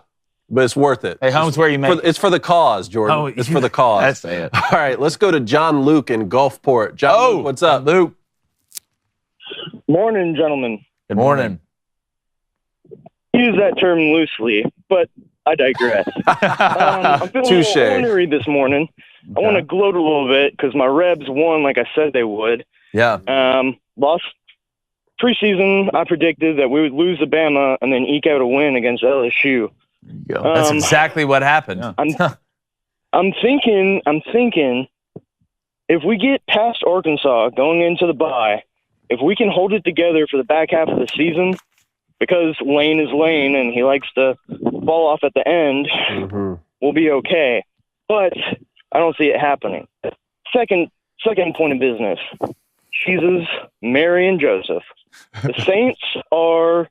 But it's worth it. Hey, home's where you make it's for the cause, Jordan. It's for the cause. That's it. All right, let's go to John Luke in Gulfport. John Luke, what's up? Luke. Morning, gentlemen. Good morning. Use that term loosely, but I digress. I'm feeling a little ornery this morning. Okay. I want to gloat a little bit because my Rebs won like I said they would. Yeah. Lost preseason. I predicted that we would lose to Bama and then eke out a win against LSU. There you go. That's exactly what happened. Yeah. I'm thinking if we get past Arkansas going into the bye, if we can hold it together for the back half of the season, because Lane is Lane and he likes to fall off at the end, we'll be okay. But I don't see it happening. Second point of business. Jesus, Mary, and Joseph. The Saints are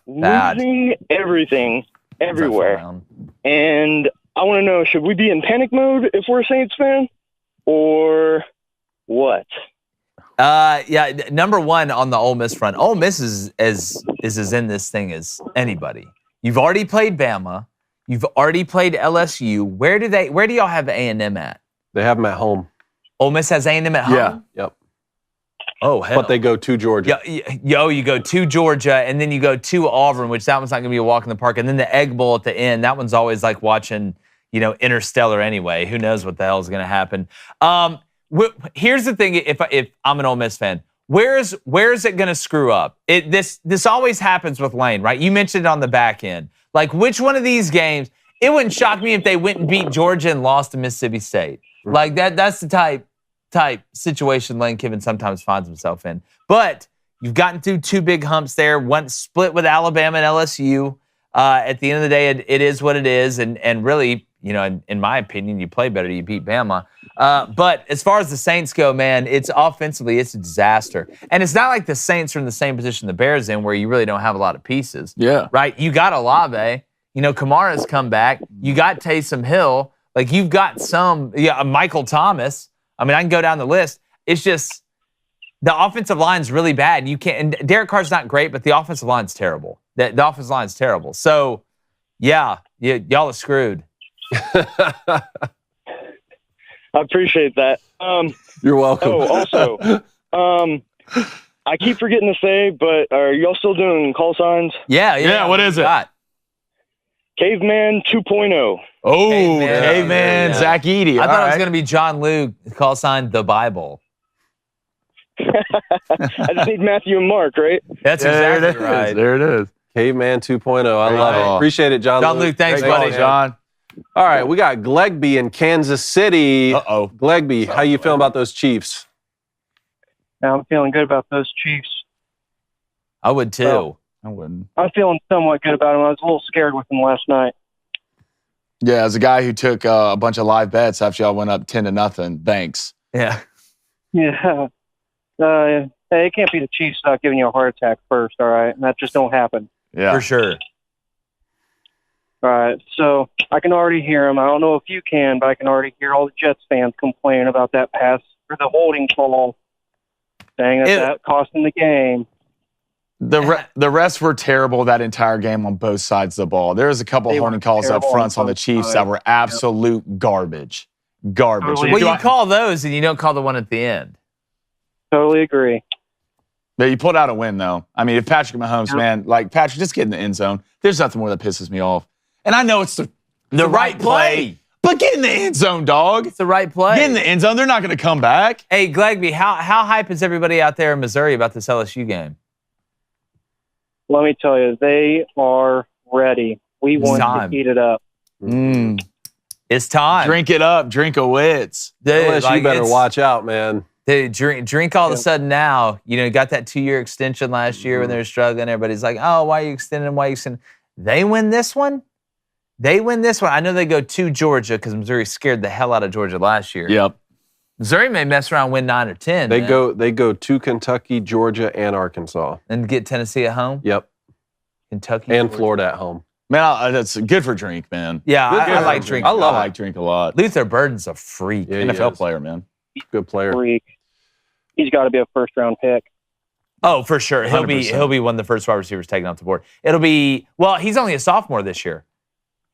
losing everything everywhere. And I want to know, should we be in panic mode if we're a Saints fan? Or what? Number one on the Ole Miss front. Ole Miss is as in this thing as anybody. You've already played Bama. You've already played LSU. Where do y'all have A&M at? They have them at home. Ole Miss has A&M at home? Yeah. Yep. Oh, hell. But they go to Georgia. You go to Georgia, and then you go to Auburn, which that one's not going to be a walk in the park. And then the Egg Bowl at the end, that one's always like watching, Interstellar anyway. Who knows what the hell is going to happen. Here's the thing, if I'm an Ole Miss fan. Where is it going to screw up? This always happens with Lane, right? You mentioned it on the back end. Like, which one of these games, it wouldn't shock me if they went and beat Georgia and lost to Mississippi State. Like, that's the type situation Lane Kiffin sometimes finds himself in. But you've gotten through two big humps there. One split with Alabama and LSU. At the end of the day, it is what it is. And really, in my opinion, you play better, you beat Bama. But as far as the Saints go, man, it's offensively, it's a disaster. And it's not like the Saints are in the same position the Bears in where you really don't have a lot of pieces. Yeah. Right? You got Olave. Kamara's come back. You got Taysom Hill. Like, you've got Michael Thomas. I mean, I can go down the list. It's just, The offensive line's really bad. You can't. And Derek Carr's not great, but the offensive line's terrible. The offensive line's terrible. So, yeah, y'all are screwed. I appreciate that. You're welcome. Oh, also, I keep forgetting to say, but are y'all still doing call signs? Yeah. What is it? Caveman 2.0. Oh, Caveman. Caveman, Yeah. Zach Eady. I thought it was going to be John Luke, call sign the Bible. I just need Matthew and Mark, right? That's exactly right. There it is. Caveman 2.0. I love it. Appreciate it, John Luke. Thanks, Great buddy. call, John. All right, we got Glegby in Kansas City. Uh-oh. Glegby, how you feeling about those Chiefs? I'm feeling good about those Chiefs. I would too. Well, I wouldn't. I'm feeling somewhat good about them. I was a little scared with them last night. Yeah, as a guy who took a bunch of live bets after y'all went up 10-0, thanks. Yeah. Yeah. Hey, it can't be the Chiefs not giving you a heart attack first, all right? And that just don't happen. Yeah. For sure. All right, so I can already hear them. I don't know if you can, but I can already hear all the Jets fans complaining about that pass or the holding call, saying that costing the game. The refs were terrible that entire game on both sides of the ball. There was a couple holding calls up front on the Chiefs that were absolute garbage. Garbage. Totally. Well, you call those and you don't call the one at the end. Totally agree. But you pulled out a win, though. I mean, if Patrick Mahomes, man, like, Patrick, just get in the end zone. There's nothing more that pisses me off. And I know it's the right play, but get in the end zone, dog. It's the right play. Get in the end zone. They're not going to come back. Hey, Glegby, how hype is everybody out there in Missouri about this LSU game? Let me tell you, they are ready. We want to eat it up. It's time. Drink it up. Drink a wits. Dude, you better watch out, man. Dude, drink all of a sudden now. You know, you got that 2-year extension last year when they were struggling. Everybody's like, oh, why are you extending? Why are you extending? They win this one. I know they go to Georgia because Missouri scared the hell out of Georgia last year. Yep. Missouri may mess around and win 9 or 10. They go to Kentucky, Georgia, and Arkansas. And get Tennessee at home? Yep. Kentucky. And Georgia. Florida at home. Man, that's good for Drink, man. Yeah, I like Drink. I like Drink a lot. Luther Burden's a freak. Yeah, NFL player, man. Good player. Freak. He's got to be a first-round pick. Oh, for sure. He'll 100%. be one of the first wide receivers taken off the board. He's only a sophomore this year.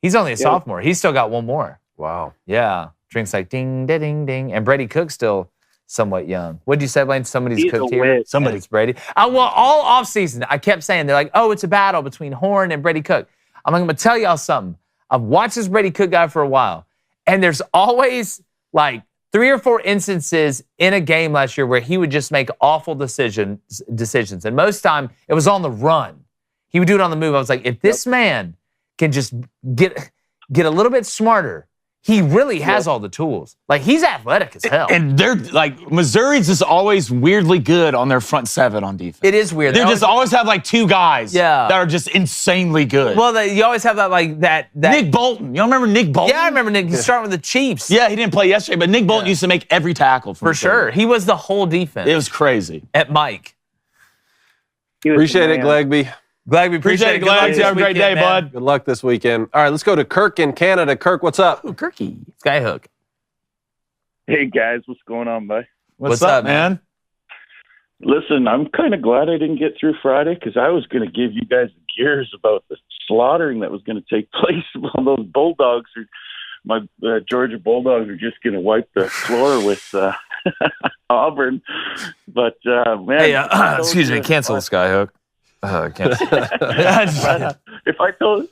He's only a sophomore. He's still got one more. Wow. Yeah. Drink's like ding, ding, ding, ding. And Brady Cook's still somewhat young. What'd you say, Blaine? Somebody's cooked here? Somebody's Brady. All offseason, I kept saying, they're like, oh, it's a battle between Horn and Brady Cook. I'm going to tell y'all something. I've watched this Brady Cook guy for a while, and there's always like 3 or 4 instances in a game last year where he would just make awful decisions. And most time, it was on the run. He would do it on the move. I was like, if this man can just get a little bit smarter, he really has all the tools. Like, he's athletic as hell. And they're like, Missouri's just always weirdly good on their front 7 on defense. It is weird. They just always have like 2 guys that are just insanely good. Well, you always have that Nick Bolton. You don't remember Nick Bolton? Yeah, I remember Nick. He's starting with the Chiefs. Yeah, he didn't play yesterday, but Nick Bolton used to make every tackle for sure. He was the whole defense. It was crazy. At Mike. Appreciate it, Glegby. Glad we appreciate it. Glad you have a great day, bud. Good luck this weekend. All right, let's go to Kirk in Canada. Kirk, what's up? Ooh, Kirky. Skyhook. Hey, guys. What's going on, bud? What's up, man? Listen, I'm kind of glad I didn't get through Friday because I was going to give you guys the gears about the slaughtering that was going to take place on those Bulldogs. My Georgia Bulldogs are just going to wipe the floor with Auburn. But, man. Hey, excuse me. Cancel Skyhook. If I told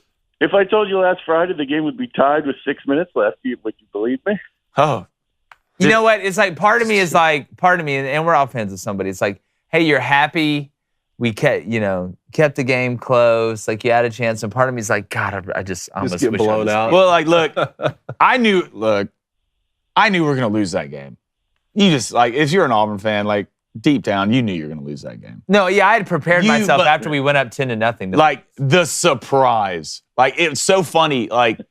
you last Friday the game would be tied with 6 minutes left, would you believe me? Oh. You know what? It's like part of me, and we're all fans of somebody. It's like, hey, you're happy we kept the game close. Like, you had a chance, and part of me is like, God, I just almost get blown out. Well, like, look, I knew we were gonna lose that game. You just if you're an Auburn fan, like, deep down, you knew you were going to lose that game. No, yeah, I had prepared myself after we went up 10-0. Like, the surprise. Like, it was so funny. Like,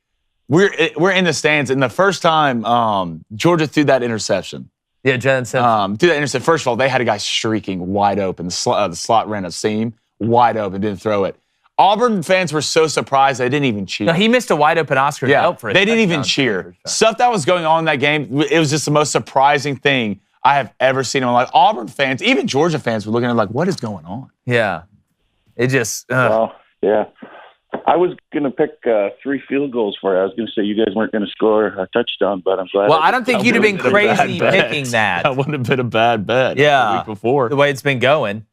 we're in the stands, and the first time Georgia threw that interception. Yeah, Jen Simpson. Threw that interception. First of all, they had a guy streaking wide open. The slot ran a seam wide open, didn't throw it. Auburn fans were so surprised they didn't even cheer. No, he missed a wide open Oscar help for it. They didn't even cheer. Stuff that was going on in that game, it was just the most surprising thing I have ever seen them. Like Auburn fans, even Georgia fans were looking at it like, what is going on? Yeah. It just. Well, yeah. I was going to pick 3 field goals for you. I was going to say you guys weren't going to score a touchdown, but I'm glad. Well, I don't think you'd have been crazy picking that. That wouldn't have been a bad bet. Yeah. The week before. The way it's been going.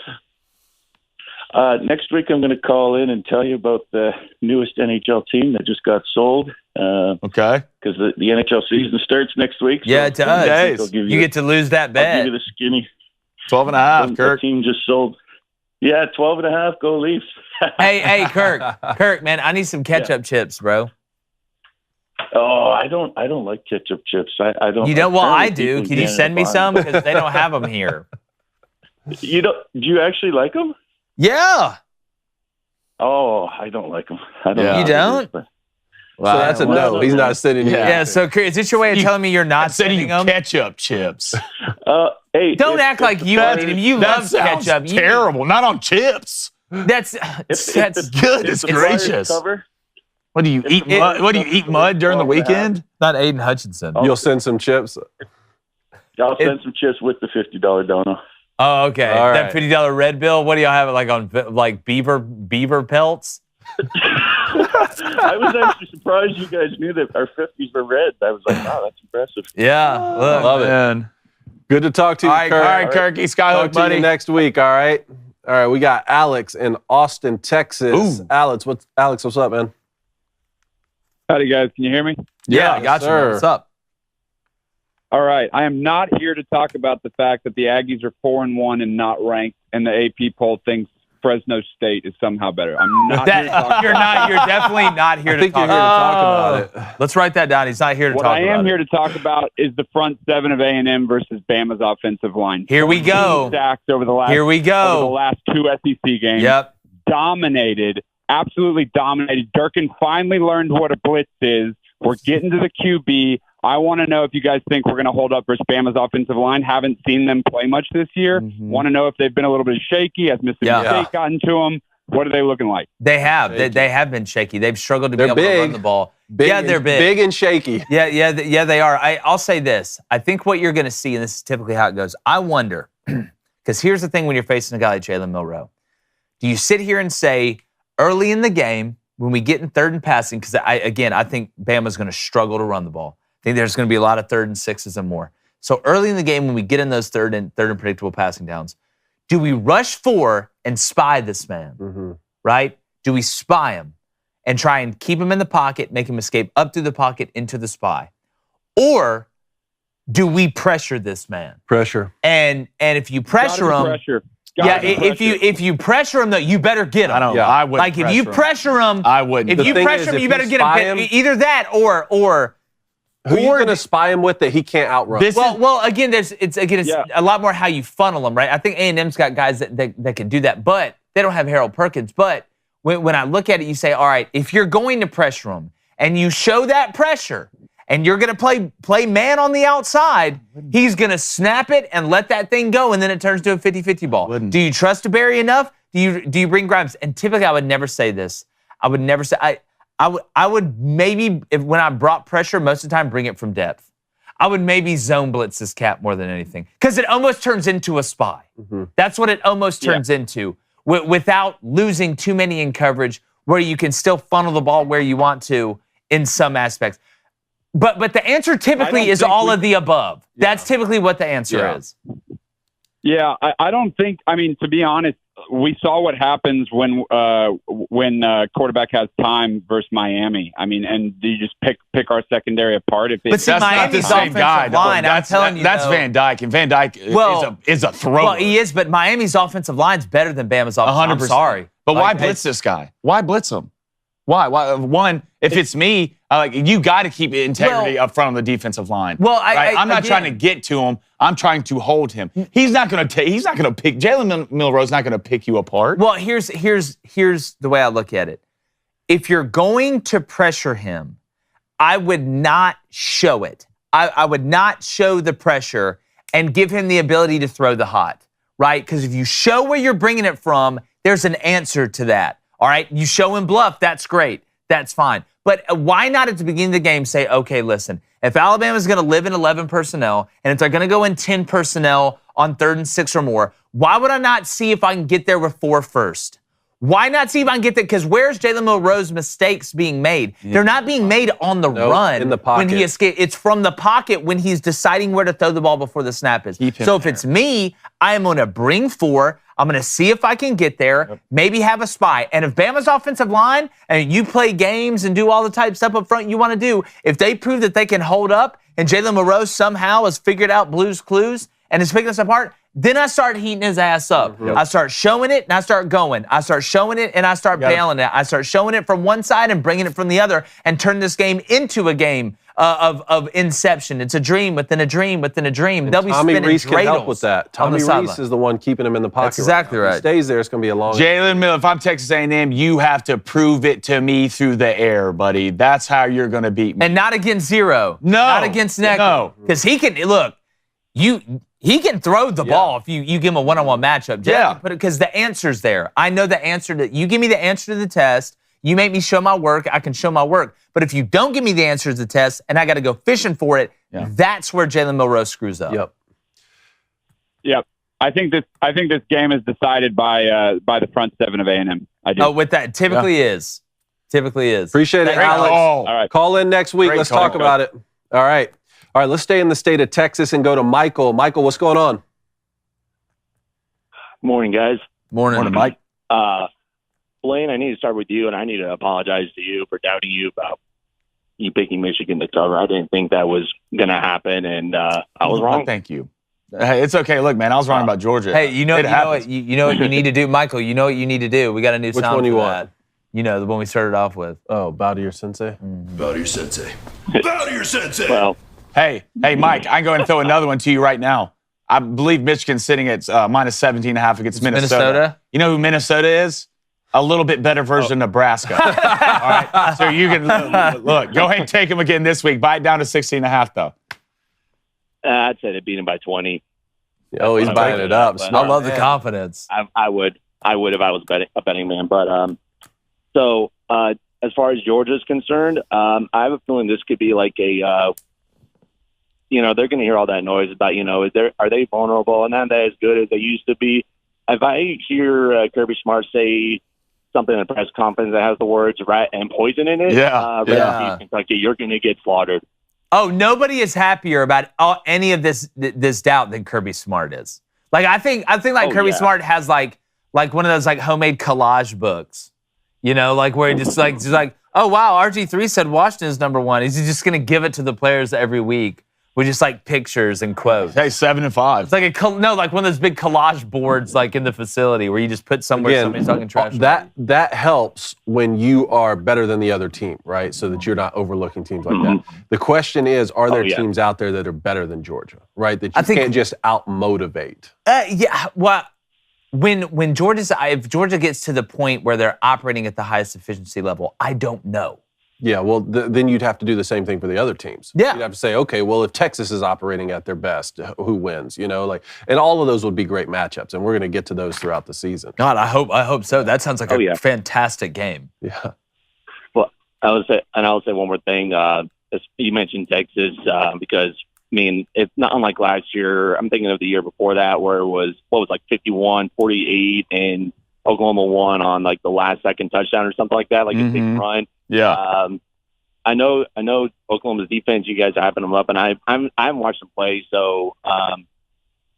Next week, I'm going to call in and tell you about the newest NHL team that just got sold. Okay. Because the NHL season starts next week. Yeah, it does. You get to lose that bet. I'll give you the skinny. 12.5, Kirk. The team just sold. Yeah, 12.5. Go Leafs. hey, Kirk, man, I need some ketchup chips, bro. Oh, I don't like ketchup chips. I don't. You don't? Well, I do. Can you send me some? Because they don't have them here. You don't? Do you actually like them? Yeah. Oh, I don't like them. I don't. You don't? So that's a no. He's not sending you. Yeah. So, is this your way of telling me you're not sending them? Ketchup chips. Hey, don't act like you eat them. You love ketchup. Terrible. Not on chips. That's good. It's gracious. What do you eat? What do you eat mud during the weekend? Not Aiden Hutchinson. You'll send some chips. I'll send some chips with the $50 dono. Oh, okay. All that $50 red bill. What do y'all have it like on like beaver pelts? I was actually surprised you guys knew that our 50s were red. I was like, wow, that's impressive. Yeah, love it. Good to talk to you, Kirk. All right, Kirky, Skyhook, buddy. To you next week. All right. We got Alex in Austin, Texas. Ooh. Alex, what's up, man? Howdy, guys. Can you hear me? Yeah, I got you. Man. What's up? All right. I am not here to talk about the fact that the Aggies are 4-1 and not ranked, and the AP poll thinks Fresno State is somehow better. I'm not here to talk about You're definitely not here to talk about it. Let's write that down. He's not here to talk about it. What I am here to talk about is the front seven of A&M versus Bama's offensive line. Here we go. Sacks over the last, Here we go. Over the last 2 SEC games. Yep. Dominated. Absolutely dominated. Durkin finally learned what a blitz is. We're getting to the QB. I want to know if you guys think we're going to hold up versus Bama's offensive line. Haven't seen them play much this year. Mm-hmm. Want to know if they've been a little bit shaky. Has Mississippi State gotten to them? What are they looking like? They have. They have been shaky. They've struggled to be able to run the ball. They're big. Big and shaky. Yeah, they are. I'll say this. I think what you're going to see, and this is typically how it goes, I wonder, because here's the thing when you're facing a guy like Jalen Milroe. Do you sit here and say, early in the game, when we get in third and passing, because I think Bama's going to struggle to run the ball. I think there's going to be a lot of 3rd and 6s and more. So early in the game, when we get in those third and predictable passing downs, do we rush 4 and spy this man, right? Do we spy him and try and keep him in the pocket, make him escape up through the pocket into the spy? Or do we pressure this man? Pressure. And if you pressure him, if you pressure him, though, you better get him. I wouldn't. Like if you pressure him, I wouldn't. If you pressure him, you better get him. Either that or who are you going to spy him with that he can't outrun? Well, again, it's a lot more how you funnel them, right? I think A&M's got guys that can do that, but they don't have Harold Perkins. But when I look at it, you say, all right, if you're going to pressure him and you show that pressure and you're going to play man on the outside, he's going to snap it and let that thing go, and then it turns to a 50-50 ball. Do you trust Barry enough? Do you bring Grimes? And typically, I would never say this. I would never say I would maybe, when I brought pressure, most of the time bring it from depth. I would maybe zone blitz this cat more than anything because it almost turns into a spy. That's what it almost turns into without losing too many in coverage, where you can still funnel the ball where you want to in some aspects. But the answer typically is all of the above. That's typically what the answer is. Yeah, I don't think. I mean, to be honest, we saw what happens when quarterback has time versus Miami. I mean, and you just pick our secondary apart. But see, Miami's offensive line, I'm telling you, that's Van Dyke, and Van Dyke is a thrower. Well, he is, but Miami's offensive line's better than Bama's offensive line. I'm sorry. But why blitz this guy? Why blitz him? Why? One, if it's me, you got to keep integrity up front on the defensive line. Well, I'm not trying to get to him. I'm trying to hold him. He's not going to pick. Jalen Milroe's not going to pick you apart. Well, here's the way I look at it. If you're going to pressure him, I would not show it. I would not show the pressure and give him the ability to throw the hot, right? Because if you show where you're bringing it from, there's an answer to that. All right, you show him bluff, that's great. That's fine. But why not at the beginning of the game say, okay, listen, If Alabama's going to live in 11 personnel, and if they're going to go in 10 personnel on 3rd and 6 or more, why would I not see if I can get there with 4 first? Why not see if I can get there? Because where's Jalen Milroe's mistakes being made? They're not being made on the run in the pocket. when he escapes. It's from the pocket when he's deciding where to throw the ball before the snap is. So if it's me, I am going to bring 4. I'm going to see if I can get there, maybe have a spy. And if Bama's offensive line, and you play games and do all the type stuff up front you want to do, if they prove that they can hold up and Jalen Milroe somehow has figured out Blue's clues and is picking us apart, then I start heating his ass up. I start showing it and I start going. I start showing it and I start bailing it. I start showing it from one side and bringing it from the other and turn this game into a game of inception. It's a dream within a dream within a dream. And they'll be Tommy spinning Reese can help with that. Tommy sideline. Reese is the one keeping him in the pocket. That's exactly right. If he stays there, it's going to be a long. Jalen Miller, if I'm Texas A&M, you have to prove it to me through the air, buddy. That's how you're going to beat me. And not against Zero. No. Not against Neck. No. Because he can, look, he can throw the ball if you give him a one-on-one matchup. Because the answer's there. I know the answer to, you give me the answer to the test, you make me show my work, I can show my work. But if you don't give me the answer to the test and I got to go fishing for it, that's where Jalen Milroe screws up. Yep. I think this game is decided by the front 7 of A&M. I do. Oh, with that, typically is. Typically is. Appreciate it, Alex. All right. Call in next week. Let's talk about it. All right. All right, let's stay in the state of Texas and go to Michael. Michael, what's going on? Morning, guys. Morning, Mike. Blaine, I need to start with you, and I need to apologize to you for doubting you about you picking Michigan to cover. I didn't think that was going to happen, and I was wrong. Thank you. Hey, it's okay. Look, man, I was wrong about Georgia. Hey, you know what you need to do, Michael. You know what you need to do. We got a new sound one you for want? that. You know, the one we started off with. Oh, bow to your sensei. Bow to your sensei. Bow to your sensei. Well, Hey, Mike, I can go ahead and throw another one to you right now. I believe Michigan's sitting at minus 17.5 against Minnesota. You know who Minnesota is? A little bit better version of Nebraska. All right, so you can look. Go ahead and take them again this week. Buy it down to 16.5, though. I'd say they beat him by 20. Oh, he's buying it up. I love the confidence. I would if I was a betting man. But so as far as Georgia's concerned, I have a feeling this could be like a. They're going to hear all that noise about, are they vulnerable and not that as good as they used to be? If I hear Kirby Smart say something in a press conference that has the words rat and poison in it, Kentucky, you're going to get slaughtered. Oh, nobody is happier about any of this doubt than Kirby Smart is. Like I think Kirby Smart has like one of those like homemade collage books, like where he just like, oh wow, RG3 said Washington is number 1. Is he just going to give it to the players every week? With just like pictures and quotes. Hey, 7 and 5. It's like like one of those big collage boards like in the facility where you just put somewhere somebody's talking trash. That helps when you are better than the other team, right? So that you're not overlooking teams like that. The question is, are there teams out there that are better than Georgia, right? That you can't just out-motivate. Well, when if Georgia gets to the point where they're operating at the highest efficiency level, I don't know. Yeah, well, then you'd have to do the same thing for the other teams. Yeah. You'd have to say, okay, well, if Texas is operating at their best, who wins? And all of those would be great matchups, and we're going to get to those throughout the season. God, I hope so. That sounds like a fantastic game. Yeah. Well, I'll say one more thing. You mentioned Texas because, it's not unlike last year. I'm thinking of the year before that where it was, 51-48, and Oklahoma won on like the last second touchdown or something like that, like a big run. Yeah. I know Oklahoma's defense. You guys are hyping them up, and I haven't watched them play, so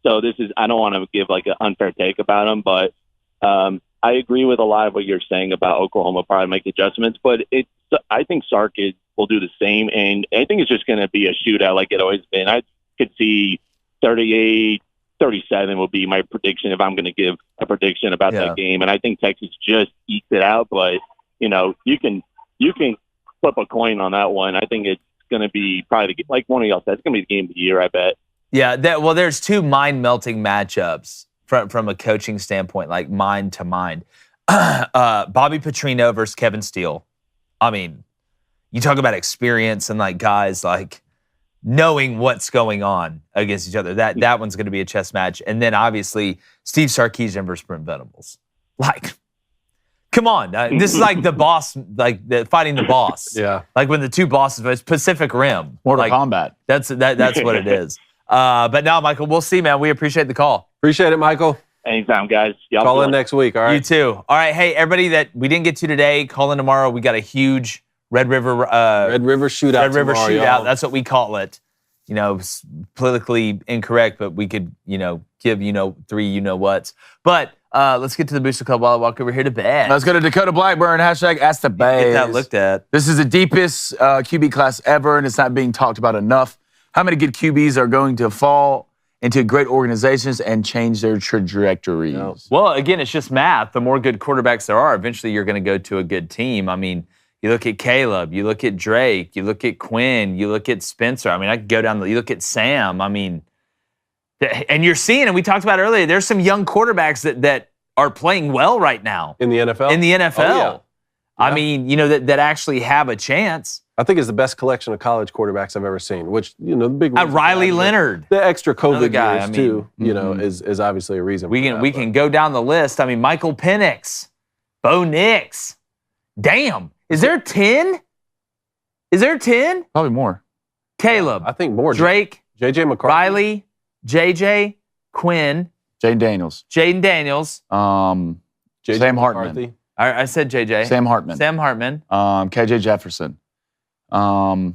this is, I don't want to give like an unfair take about them, but I agree with a lot of what you're saying about Oklahoma probably make adjustments, but I think Sark will do the same, and I think it's just going to be a shootout like it always been. I could see 38-37 would be my prediction if I'm going to give a prediction about that game, and I think Texas just ekes it out, but you can flip a coin on that one. I think it's going to be probably, like one of y'all said, it's going to be the game of the year, I bet. Yeah, there's two mind-melting matchups from a coaching standpoint, like mind to mind. Bobby Petrino versus Kevin Steele. I mean, you talk about experience and like guys like knowing what's going on against each other. That one's going to be a chess match. And then obviously Steve Sarkisian versus Brent Venables. Like, Come on. This is like the boss, fighting the boss. Yeah. Like when the two bosses, it's Pacific Rim. Mortal Kombat. That's what it is. But no, Michael, we'll see, man. We appreciate the call. Appreciate it, Michael. Anytime, guys. Y'all call in next week, all right? You too. All right, hey, everybody that we didn't get to today, call in tomorrow. We got a huge Red River shootout. Red River tomorrow, shootout. y'all. That's what we call it. Politically incorrect, but we could, give three whats. But let's get to the Booster Club while I walk over here to bed. Let's go to Dakota Blackburn, hashtag Ask the Bays. Get that looked at. This is the deepest QB class ever, and it's not being talked about enough. How many good QBs are going to fall into great organizations and change their trajectories? No. Well, again, it's just math. The more good quarterbacks there are, eventually you're going to go to a good team. I mean, you look at Caleb, you look at Drake, you look at Quinn, you look at Spencer. I mean, I could go down, you look at Sam. I mean, and you're seeing, and we talked about earlier, there's some young quarterbacks that are playing well right now. In the NFL? In the NFL. Oh, yeah. I mean, that actually have a chance. I think it's the best collection of college quarterbacks I've ever seen, which, the big reason Riley Leonard. The extra COVID guy, years, too, is obviously a reason. We can go down the list. I mean, Michael Penix, Bo Nix. Damn. Is there 10? Is there 10? Probably more. Caleb. I think more. Drake. J.J. McCarthy. Riley. J.J. Quinn. Jaden Daniels. Jaden Daniels. Sam Hartman. I said J.J. Sam Hartman. Sam Hartman. KJ Jefferson. We're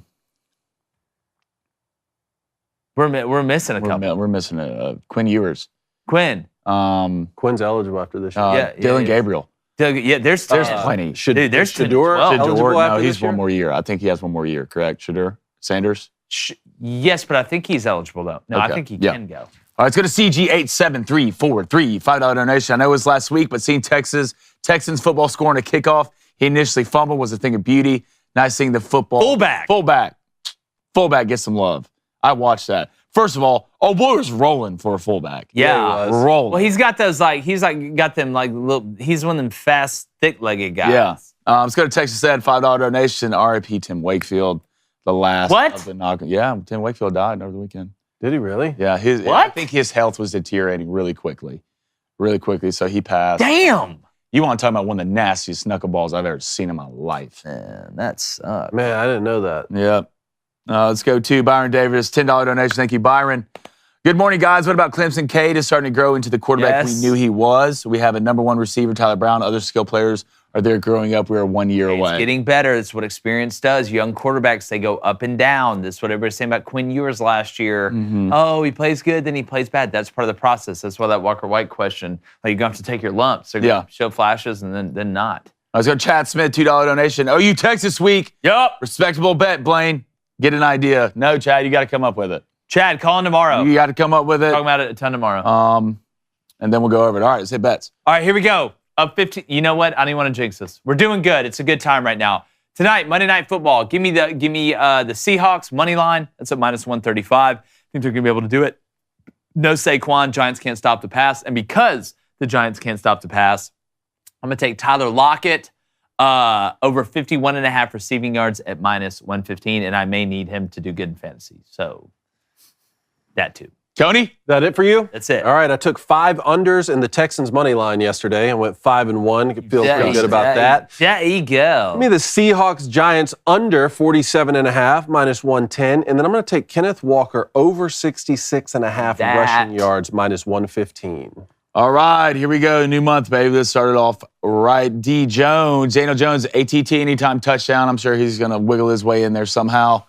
missing a couple. We're missing Quinn Ewers. Quinn. Quinn's eligible after this year. Dylan Gabriel. There's plenty. There's Shedeur eligible no, after he's this year? one more year. I think he has one more year, correct? Shedeur? Sanders? Yes, but I think he's eligible, though. No, Okay. I think he can go. All right, let's go to CG87343, $5 donation. I know it was last week, but seeing Texans football scoring a kickoff, he initially fumbled, was a thing of beauty. Nice seeing the football. Fullback gets some love. I watched that. First of all, boy was rolling for a fullback. Yeah, rolling. Well, he's got those got them little. He's one of them fast, thick-legged guys. Yeah. Let's go to Texas Ed, $5 donation. RIP Tim Wakefield, the last of the knock. Yeah, Tim Wakefield died over the weekend. Did he really? Yeah. I think his health was deteriorating really quickly, so he passed. Damn. You want to talk about one of the nastiest knuckleballs I've ever seen in my life. Man, that sucks. Man, I didn't know that. Yep. Let's go to Byron Davis, $10 donation. Thank you, Byron. Good morning, guys. What about Clemson? Cade is starting to grow into the quarterback we knew he was. We have a number one receiver, Tyler Brown. Other skill players are there growing up. We are 1 year away. It's getting better. That's what experience does. Young quarterbacks, they go up and down. That's what everybody's saying about Quinn Ewers last year. Mm-hmm. Oh, he plays good, then he plays bad. That's part of the process. That's why that Walker White question, you're going to have to take your lumps. They're going to show flashes and then not. Let's go Chad Smith, $2 donation. OU Texas week. Yep. Respectable bet, Blaine. Get an idea. No, Chad, you got to come up with it. Chad, call in tomorrow. You got to come up with it. Talking about it a ton tomorrow. And then we'll go over it. All right, let's hit bets. All right, here we go. Up 15. You know what? I don't even want to jinx this. We're doing good. It's a good time right now. Tonight, Monday Night Football. Give me the Seahawks money line. That's at -135. I think they're going to be able to do it. No Saquon. Giants can't stop the pass. And because the Giants can't stop the pass, I'm going to take Tyler Lockett over 51.5 receiving yards at -115. And I may need him to do good in fantasy. So that too. Tony? That it for you? That's it. All right, I took 5 unders in the Texans money line yesterday and went 5-1. Feel pretty good about that. There you go. Give me the Seahawks Giants under 47.5, -110. And then I'm going to take Kenneth Walker over 66.5 rushing yards, -115. All right, here we go. New month, baby. Let's start it off right. Daniel Jones, ATT anytime touchdown. I'm sure he's going to wiggle his way in there somehow.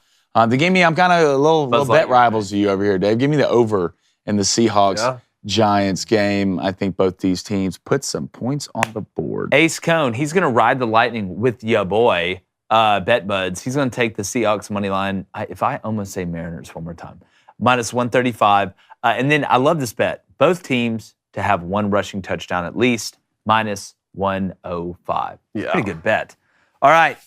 They gave me, I'm kind of a little bet rivals to you over here, Dave. Give me the over in the Seahawks-Giants game. I think both these teams put some points on the board. Ace Cone, he's going to ride the lightning with ya boy, Bet Buds. He's going to take the Seahawks money line. If I almost say Mariners one more time, -135. And then I love this bet. Both teams to have one rushing touchdown at least, -105. Yeah. Pretty good bet. All right,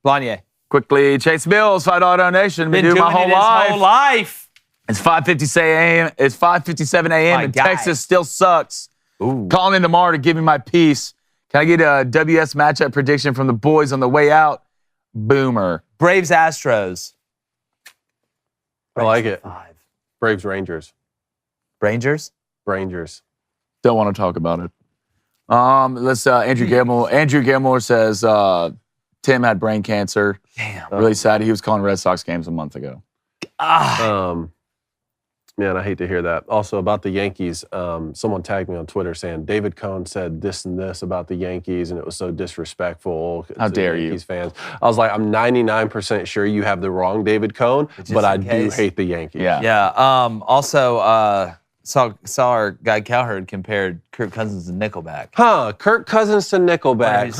Blanye. Quickly, Chase Mills, $5 donation. Been doing my whole life. It's 5:57 a.m. and Texas still sucks. Ooh. Calling in tomorrow to give me my piece. Can I get a WS matchup prediction from the boys on the way out? Boomer. Braves Astros. I like it. 5. Braves Rangers. Rangers. Rangers. Don't want to talk about it. Let's Andrew Gilmore. Andrew Gilmore says Tim had brain cancer. Damn. Really sad. He was calling Red Sox games a month ago. Man, I hate to hear that. Also, about the Yankees, someone tagged me on Twitter saying David Cohn said this and this about the Yankees, and it was so disrespectful. How dare you? Yankees fans. I was like, I'm 99% sure you have the wrong David Cohn, but I do hate the Yankees. Yeah. Also, saw our guy Cowherd compared Kirk Cousins to Nickelback. Huh? Kirk Cousins to Nickelback.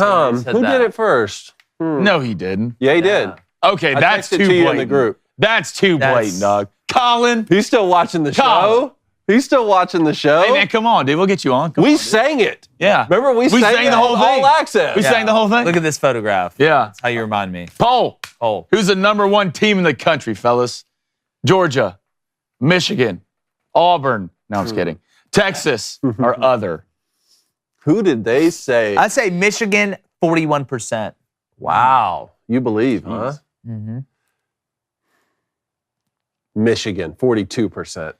Who did it first? No, he didn't. Yeah, he did. Okay, that's too blatant. blatant. In the group. That's too blatant, dog. Colin, he's still watching the show. He's still watching the show. Hey man, come on, dude. We'll get you on. We sang it. Yeah. Remember we sang the whole thing. All access. We sang the whole thing. Look at this photograph. Yeah. That's how you remind me. Poll. Who's the #1 team in the country, fellas? Georgia, Michigan, Auburn. No, I'm just kidding. Texas or other. Who did they say? I'd say Michigan, 41%. Wow. You believe, huh? Mm-hmm. Michigan, 42%.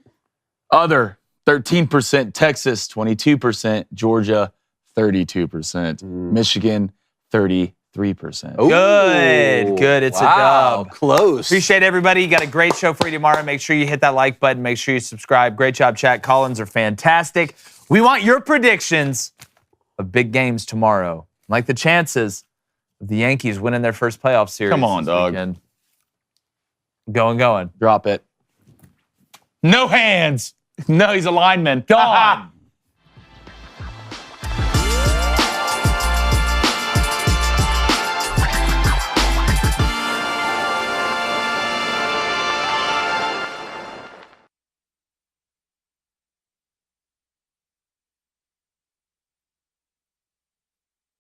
Other, 13%. Texas, 22%. Georgia, 32%. Michigan, 33%. Ooh. Good. It's a dub. Close. Appreciate everybody. Got a great show for you tomorrow. Make sure you hit that like button. Make sure you subscribe. Great job, chat. Collins are fantastic. We want your predictions of big games tomorrow. Like the chances of the Yankees winning their first playoff series. Come on, dog. Weekend. Going. Drop it. No hands. No, he's a lineman. Gone.